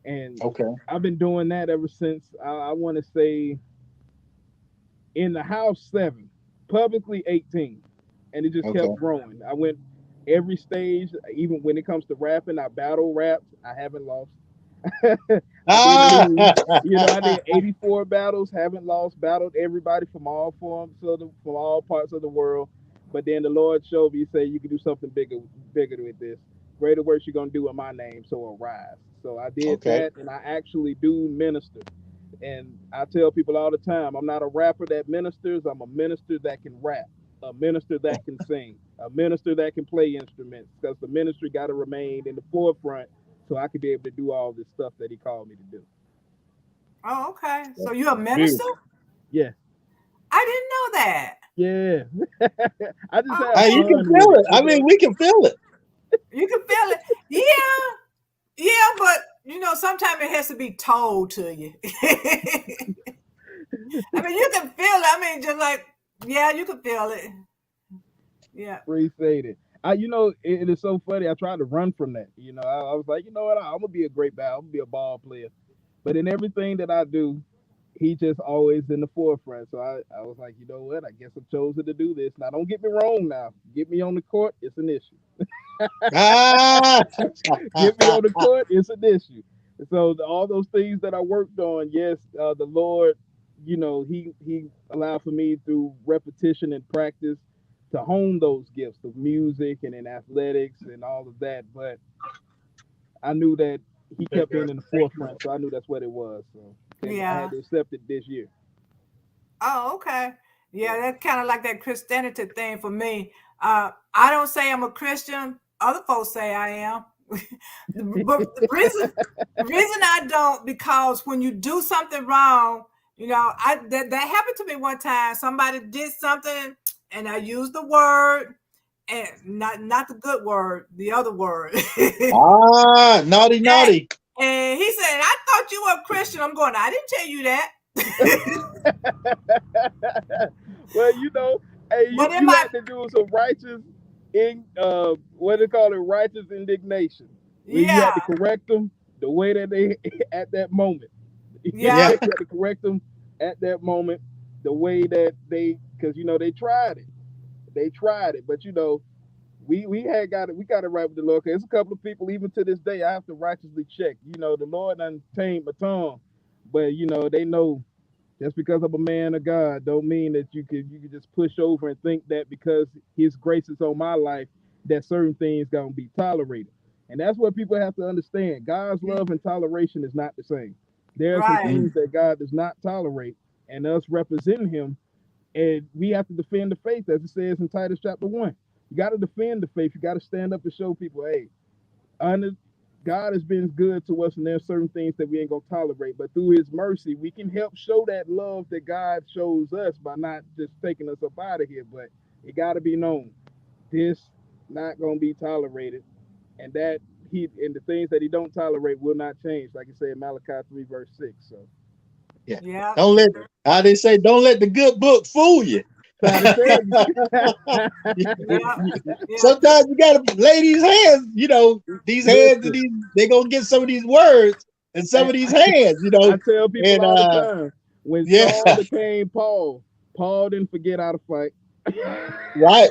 And okay. I've been doing that ever since I want to say in the house 7, publicly 18, and it just Okay. kept growing. I went every stage, even when it comes to rapping. I battle rapped. I haven't lost. I didn't Ah, lose. I did 84 battles, haven't lost, battled everybody from all forms from all parts of the world. But then the Lord showed me, he said, you can do something bigger with this. Greater works you're gonna do in my name, so arise. So I did okay. that, and I actually do minister. And I tell people all the time, I'm not a rapper that ministers, I'm a minister that can rap, a minister that can sing, a minister that can play instruments, because the ministry got to remain in the forefront so I could be able to do all this stuff that he called me to do. Oh, okay. So That's you're a minister? beautiful. Yeah, I didn't know that. yeah. I just have Hey, you Okay. can fun with feel it, it. I mean, we can feel it. You can feel it. Yeah. Yeah, but sometimes it has to be told to you. I mean, you can feel it. I mean, just like, yeah, you can feel it. Yeah. Appreciate it. It is so funny. I tried to run from that. I was like, you know what? I'm gonna be a great ball. I'm gonna be a ball player. But in everything that I do, he just always in the forefront. So I was like, you know what? I guess I've chosen to do this. Now, don't get me wrong. Now, get me on the court, it's an issue. Ah, Get me on the court, it's an issue. So all those things that I worked on, yes, the Lord, he allowed for me through repetition and practice to hone those gifts of music and in athletics and all of that. But I knew that he kept being in the forefront, so I knew that's what it was. So I had Yeah. to accept it this year. Oh, okay. Yeah. Yeah, that's kind of like that Christianity thing for me. I don't say I'm a Christian. Other folks say I am. But the reason I don't, because when you do something wrong, that happened to me one time. Somebody did something and I used the word, and not the good word, the other word. ah, naughty, and, naughty. and he said, I thought you were a Christian. I'm going, I didn't tell you that. Well, hey, But in you my had to do some righteous in what they call it, righteous indignation. Where you yeah, had to correct them the way that they at that moment. You yeah, Yeah. had to correct them at that moment the way that because they tried it. They tried it, but we got it right with the Lord. Cause there's a couple of people even to this day I have to righteously check. The Lord done tamed my tongue, but they know just because I'm a man of God don't mean that you can just push over and think that because his grace is on my life that certain things gonna be tolerated. And that's what people have to understand. God's love and toleration is not the same. There are some right. things that God does not tolerate, and us representing him, and we have to defend the faith, as it says in Titus chapter 1. You got to defend the faith. You got to stand up and show people, hey, honor, God has been good to us, and there's certain things that we ain't gonna tolerate. But through His mercy, we can help show that love that God shows us by not just taking us up out of here. But it got to be known this not gonna be tolerated, and that the things that He don't tolerate will not change. Like I said, Malachi 3 verse 6. So Yeah. Yeah. Don't let, how they say, don't let the good book fool you. trying to tell you, Yeah. Yeah. Sometimes you gotta lay these hands, these hands and listen. these, they gonna get some of these words, in some of these hands, you know. I tell people And all the time, when yeah, Saul became Paul, Paul didn't forget how to fight. right,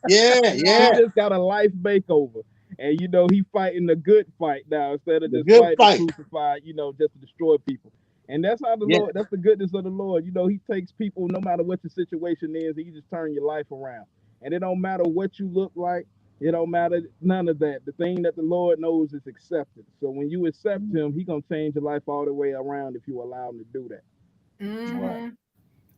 yeah, He yeah, just got a life makeover. And he fighting the good fight now instead of the just good fighting the fight. crucified, just to destroy people. And that's how the Yeah, Lord, that's the goodness of the Lord. He takes people, no matter what the situation is, he just turn your life around. And it don't matter what you look like, it don't matter none of that. The thing that the Lord knows is acceptance. So when you accept him, he gonna change your life all the way around if you allow him to do that. right. Mm-hmm.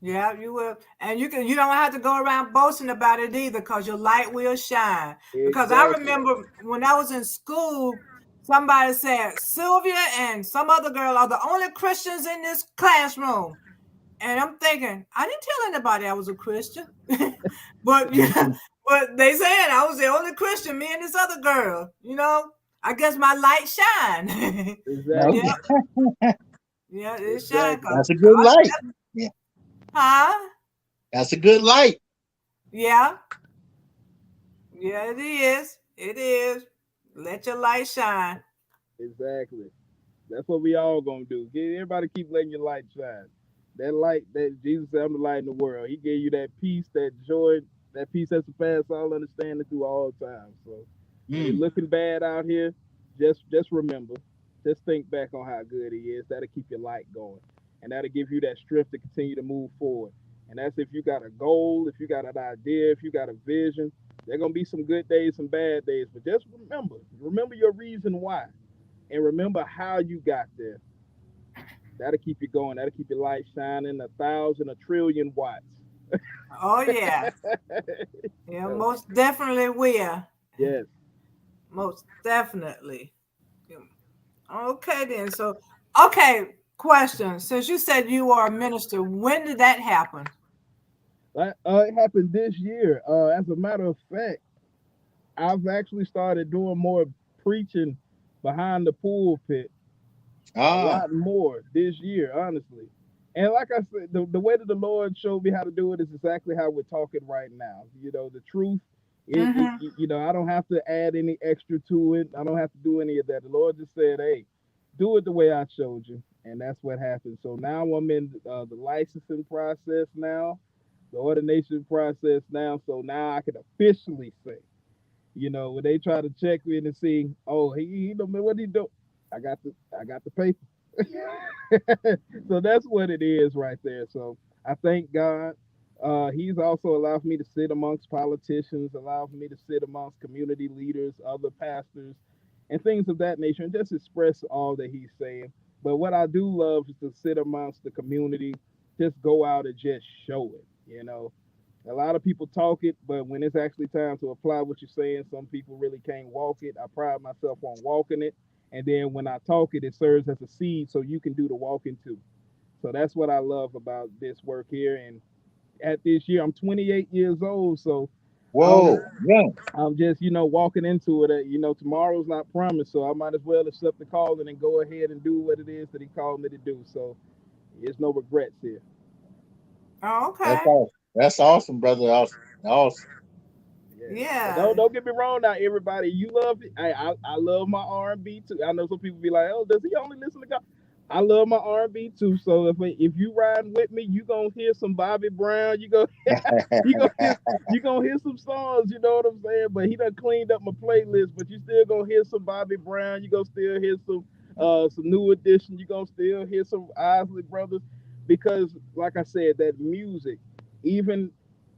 Yeah, you will. And you don't have to go around boasting about it either, because your light will shine. Because I Exactly. remember when I was in school, somebody said Sylvia and some other girl are the only Christians in this classroom. And I'm thinking, I didn't tell anybody I was a Christian. But yeah, Mhm. but they said I was the only Christian, me and this other girl. I guess my light shine. Yeah, Exactly. yeah, it shine. Exactly. That's a good light. Yeah, Huh? that's a good light. Yeah. Yeah, it is. It is. Let your light shine. Exactly. That's what we all gonna do. Everybody keep letting your light shine. That light that Jesus said, I'm the light in the world. He gave you that peace, that joy, that peace that surpasses all understanding through all time. So when it's Mm. looking bad out here, just remember, just think back on how good he is. That'll keep your light going. And that'll give you that strength to continue to move forward. And that's if you got a goal, if you got an idea, if you got a vision. There gonna be some good days, some bad days. But just remember your reason why. And remember how you got there. That'll keep you going. That'll keep your light shining 1,000, a trillion watts. Oh yeah. Yeah, So, most definitely will. yes. Most definitely. Yeah. Okay then. So okay, question. Since you said you are a minister, when did that happen? It happened this year. As a matter of fact, I've actually started doing more preaching behind the pulpit, a Ah, lot more this year, honestly. And like I said, the way that the Lord showed me how to do it is exactly how we're talking right now. The truth. Mm-hmm. I don't have to add any extra to it. I don't have to do any of that. The Lord just said, "Hey, do it the way I showed you," and that's what happened. So now I'm in the licensing process now, the ordination process now. So now I can officially say, when they try to check me and see, oh, he don't know what he do. I got the paper. So that's what it is right there. So I thank God. He's also allowed me to sit amongst politicians, allowed me to sit amongst community leaders, other pastors, and things of that nature, and just express all that he's saying. But what I do love is to sit amongst the community, just go out and just show it. A lot of people talk it, but when it's actually time to apply what you're saying, some people really can't walk it. I pride myself on walking it. And then when I talk it, it serves as a seed so you can do the walking too. So that's what I love about this work here. And at this year, I'm 28 years old. So I'm whoa, yeah. I'm just, walking into it. Tomorrow's not promised. So I might as well accept the calling and go ahead and do what it is that he called me to do. So there's no regrets here. Oh, That's okay. awesome. That's awesome, brother. Awesome. Awesome. Yeah. But Yeah. don't get me wrong now, everybody. You love it. I love my R&B too. I know some people be like, oh, does he only listen to God? I love my R&B too. So if you riding with me, you gonna hear some Bobby Brown. You gonna hear some songs. You know what I'm saying? But he done cleaned up my playlist. But you still gonna hear some Bobby Brown. You gonna still hear some New Edition. You gonna still hear some Isley Brothers, because like I said, that music, even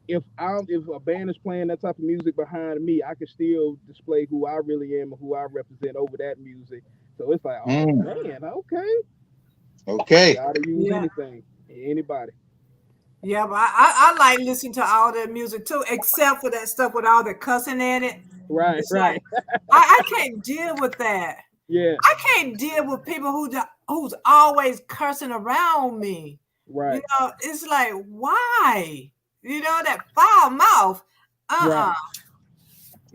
if a band is playing that type of music behind me, I can still display who I really am and who I represent over that music. So it's like, oh Mm, man, okay, okay. gotta use Yeah. anything, anybody. Yeah, but I like listening to all that music too, except for that stuff with all the cussing in it. Right, It's like right, I can't deal with that. yeah, I can't deal with people who's always cursing around me. right, It's like, why? That foul mouth. right.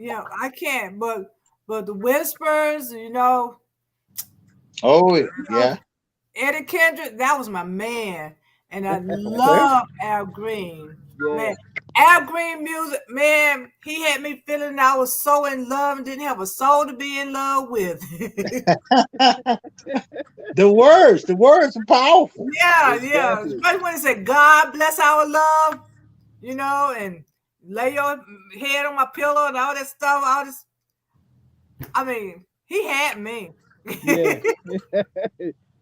Uh-uh. I can't. But the whispers, Oh, you know, yeah. Eddie Kendrick, that was my man. And I Okay, love Al Green. Man, yes, Al Green music, man, he had me feeling I was so in love and didn't have a soul to be in love with. The words are powerful. Yeah. Exactly. Especially when it said, God bless our love, and lay your head on my pillow and all that stuff. All this, I mean, he had me. Yeah.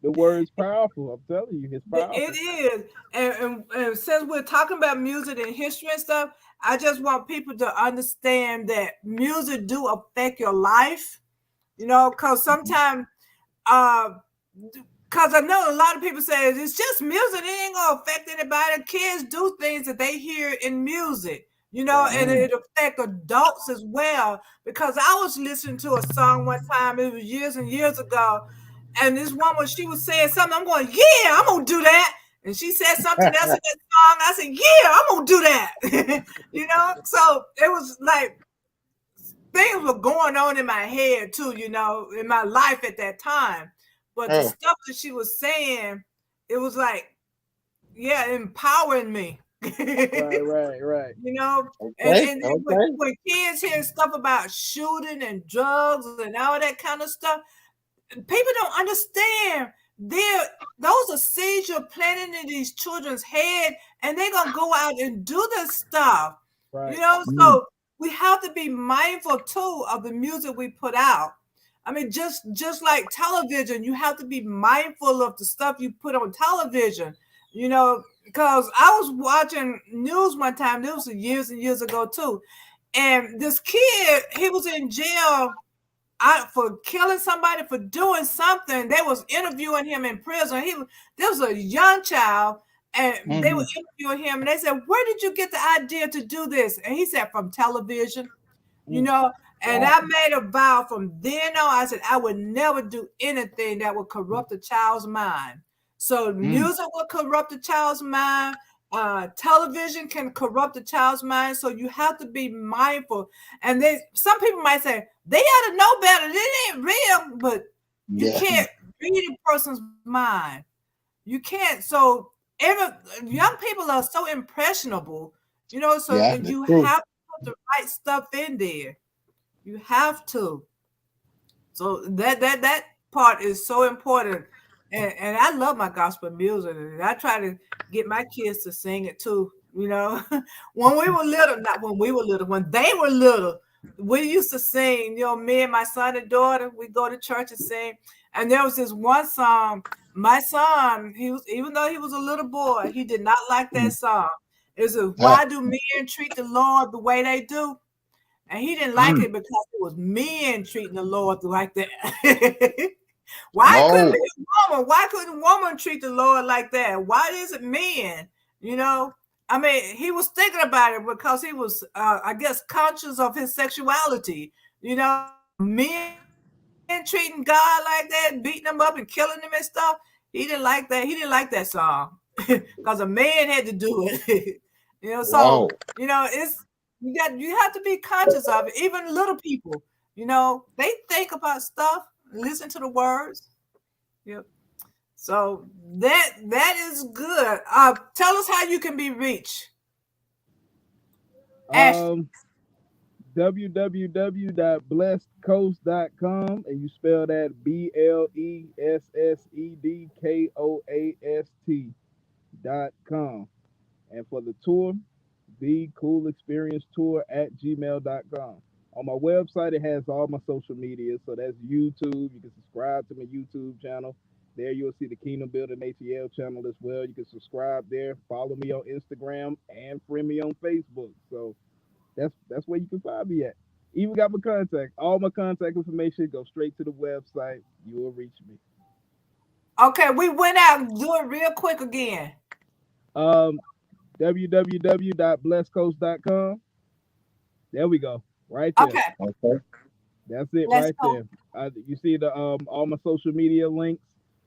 The word's powerful. I'm telling you, it's It powerful. is. And since we're talking about music and history and stuff, I just want people to understand that music do affect your life, because sometimes, uh, because I know a lot of people say it's just music, it ain't gonna affect anybody. Kids do things that they hear in music, Right. and it affect adults as well. Because I was listening to a song one time, it was years and years ago, and this woman, she was saying something. I'm going, yeah, I'm gonna do that. And she said something else in that song. I said, yeah, I'm gonna do that. So it was like things were going on in my head too, in my life at that time. But the Oh, stuff that she was saying, it was like, yeah, empowering me. Right. Right. Right. And, okay, and okay. when kids hear stuff about shooting and drugs and all that kind of stuff, people don't understand. They're Those are seeds you're planting in these children's head, and they're gonna go out and do this stuff. Right. Mm, So we have to be mindful too of the music we put out. I mean, just like television, you have to be mindful of the stuff you put on television. Because I was watching news one time. This was years and years ago too, and this kid, he was in jail for killing somebody, for doing something. They was interviewing him in prison. There was a young child, and they were hmm interviewing him, and they said, "Where did you get the idea to do this?" And he said, "From television." you Mm. know. And Wow. I made a vow from then on. I said I would never do anything that would corrupt a child's mind. So Mm, music will corrupt a child's mind. Television can corrupt a child's mind. So you have to be mindful. And some people might say they ought to know better. It ain't real, but you yeah, can't read a person's mind. You can't. So every young people are so impressionable. So yeah, that's you true. have to put the right stuff in there. You have to. So that part is so important. And I love my gospel music, and I try to get my kids to sing it too. When we were little, not when we were little, when they were little, we used to sing. Me and my son and daughter, we go to church and sing. And there was this one song. My son, even though he was a little boy, he did not like that Mm, song. It was ah, why do men treat the Lord the way they do? And he didn't like mm. it because it was men treating the Lord like that. Why couldn't Oh, it be a woman? Why couldn't a woman treat the Lord like that? Why is it men? You know, I mean, he was thinking about it because he was, I guess, conscious of his sexuality. Men treating God like that, beating him up and killing him and stuff. He didn't like that. He didn't like that song because a man had to do it. So wow. it's you have to be conscious of it. Even little people, they think about stuff, listen to the words. Yep. So that is good. Tell us how you can be reached, Ashley. Um, www.blessedcoast.com, and you spell that BLESSEDKOAST.com. And for the tour, the cool experience tour at gmail.com. On my website, it has all my social media. So that's YouTube. You can subscribe to my YouTube channel. There you'll see the Kingdom Building ATL channel as well. You can subscribe there, follow me on Instagram, and friend me on Facebook. So that's where you can find me at. Even got my contact. All my contact information go straight to the website. You will reach me. Okay, we went out and do it real quick again. Um, www.blessedcoast.com. There we go. Right there. Okay, Okay. That's it let's right go. there. You see the all my social media links.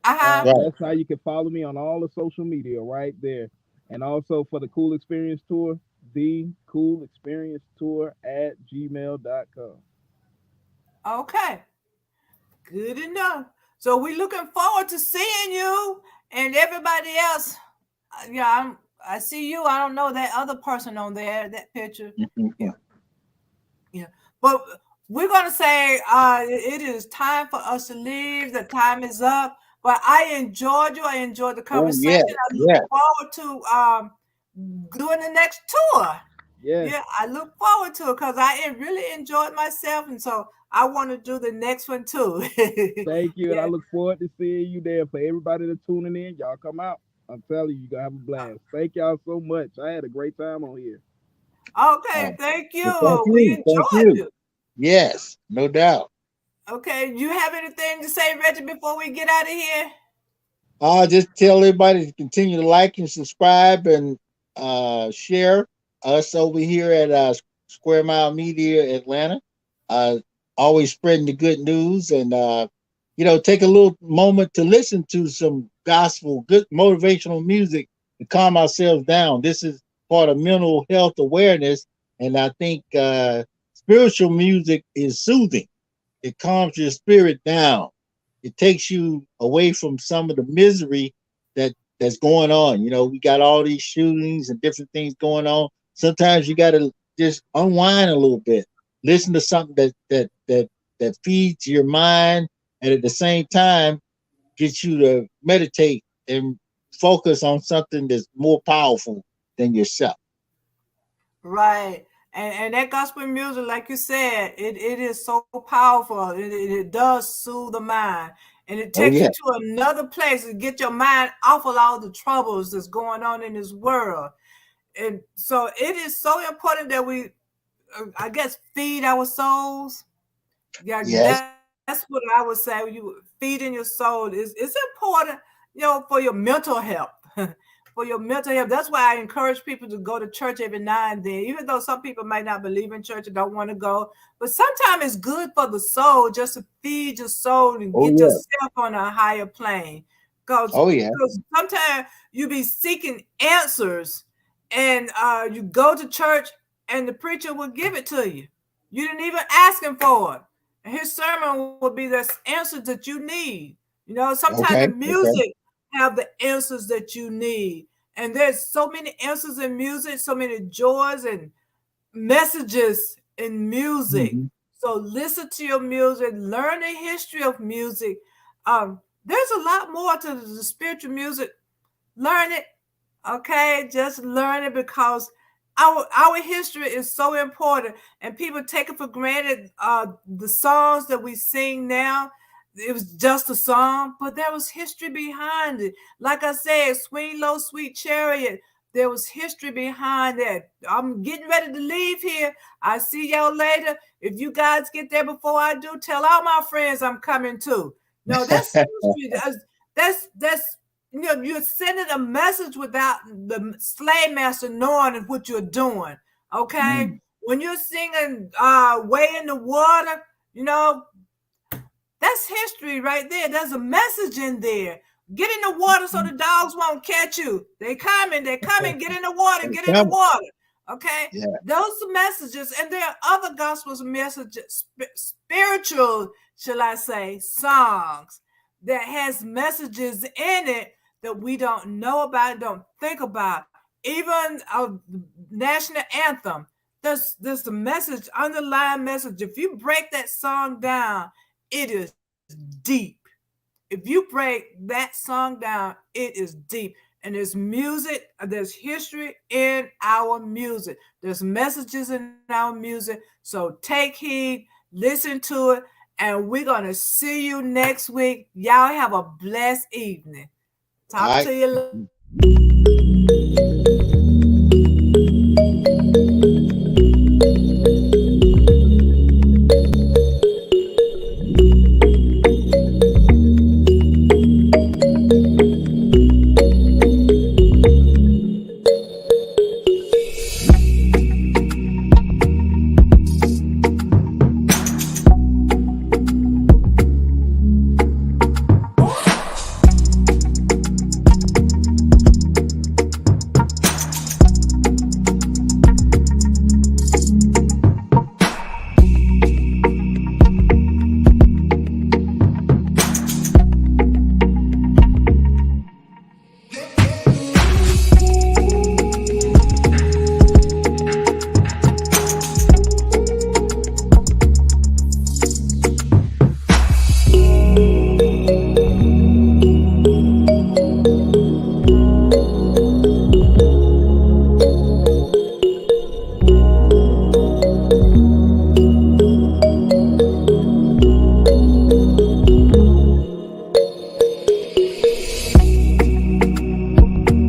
Uh-huh. Right. That's how you can follow me on all the social media right there. And also for the Cool Experience Tour, the Cool Experience Tour at gmail.com. Okay, good enough. So we're looking forward to seeing you and everybody else. I see you. I don't know that other person on there, that picture. Yeah. Mhm. Yeah, but we're gonna say it is time for us to leave. The time is up. But I enjoyed you. I enjoyed the Oh conversation. yeah, I look yeah. forward to doing the next tour. Yes. Yeah, I look forward to it because I really enjoyed myself, and so I want to do the next one too. Thank you, and I Yeah. look forward to seeing you there. For everybody that's tuning in, y'all come out. I'm telling you, you're gonna have a blast. Thank y'all so much. I had a great time on here. Okay, Uh, thank well, thank you. We you, thank enjoyed you. you. Yes, no doubt. Okay, you have anything to say, Reggie, before we get out of here? I'll just tell everybody to continue to like and subscribe and share us over here at Square Mile Media Atlanta. Uh, Always spreading the good news and take a little moment to listen to some gospel, good motivational music to calm ourselves down. This is part of mental health awareness, and I think spiritual music is soothing. It calms your spirit down. It takes you away from some of the misery that's going on. We got all these shootings and different things going on. Sometimes you got to just unwind a little bit. Listen to something that feeds your mind, and at the same time gets you to meditate and focus on something that's more powerful than yourself. Right. And that gospel music, like you said, it is so powerful. It does soothe the mind. And it Oh takes yeah, you to another place to get your mind off of all the troubles that's going on in this world. And so it is so important that we, I guess, feed our souls. Yeah, yes, that's what I would say. You feeding your soul is important, for your mental health. For your mental health. That's why I encourage people to go to church every now and then, even though some people might not believe in church and don't want to go. But sometimes it's good for the soul just to feed your soul and oh get yeah, yourself on a higher plane. Because oh yeah. sometimes you be seeking answers and you go to church and the preacher will give it to you. You didn't even ask him for it. And his sermon will be the answers that you need. Sometimes the Okay, okay. music have the answers that you need. And there's so many answers in music, so many joys and messages in music. Hmm. So listen to your music, learn the history of music. There's a lot more to the spiritual music. Learn it. Okay, just learn it because our history is so important, and people take it for granted. The songs that we sing now, it was just a song, but there was history behind it. Like I said, "Swing Low, Sweet Chariot." There was history behind that. I'm getting ready to leave here. I see y'all later. If you guys get there before I do, tell all my friends I'm coming too. No, that's history. That's you're sending a message without the slave master knowing what you're doing. Okay, Mm. when you're singing "Way in the Water," you know that's history right there. There's a message in there. Get in the water so the dogs won't catch you. They coming, they're coming. Get in the water, It's get in the coming. water. Okay, Yeah. those are messages, and there are other gospels messages, spiritual, shall I say, songs that has messages in it that we don't know about, don't think about. Even a national anthem, there's a message, underlying message. If you break that song down, it is deep. If you break that song down, it is deep. And there's music, there's history in our music, there's messages in our music. So take heed, listen to it, and we're going to see you next week. Y'all have a blessed evening. All Talk right. to you later.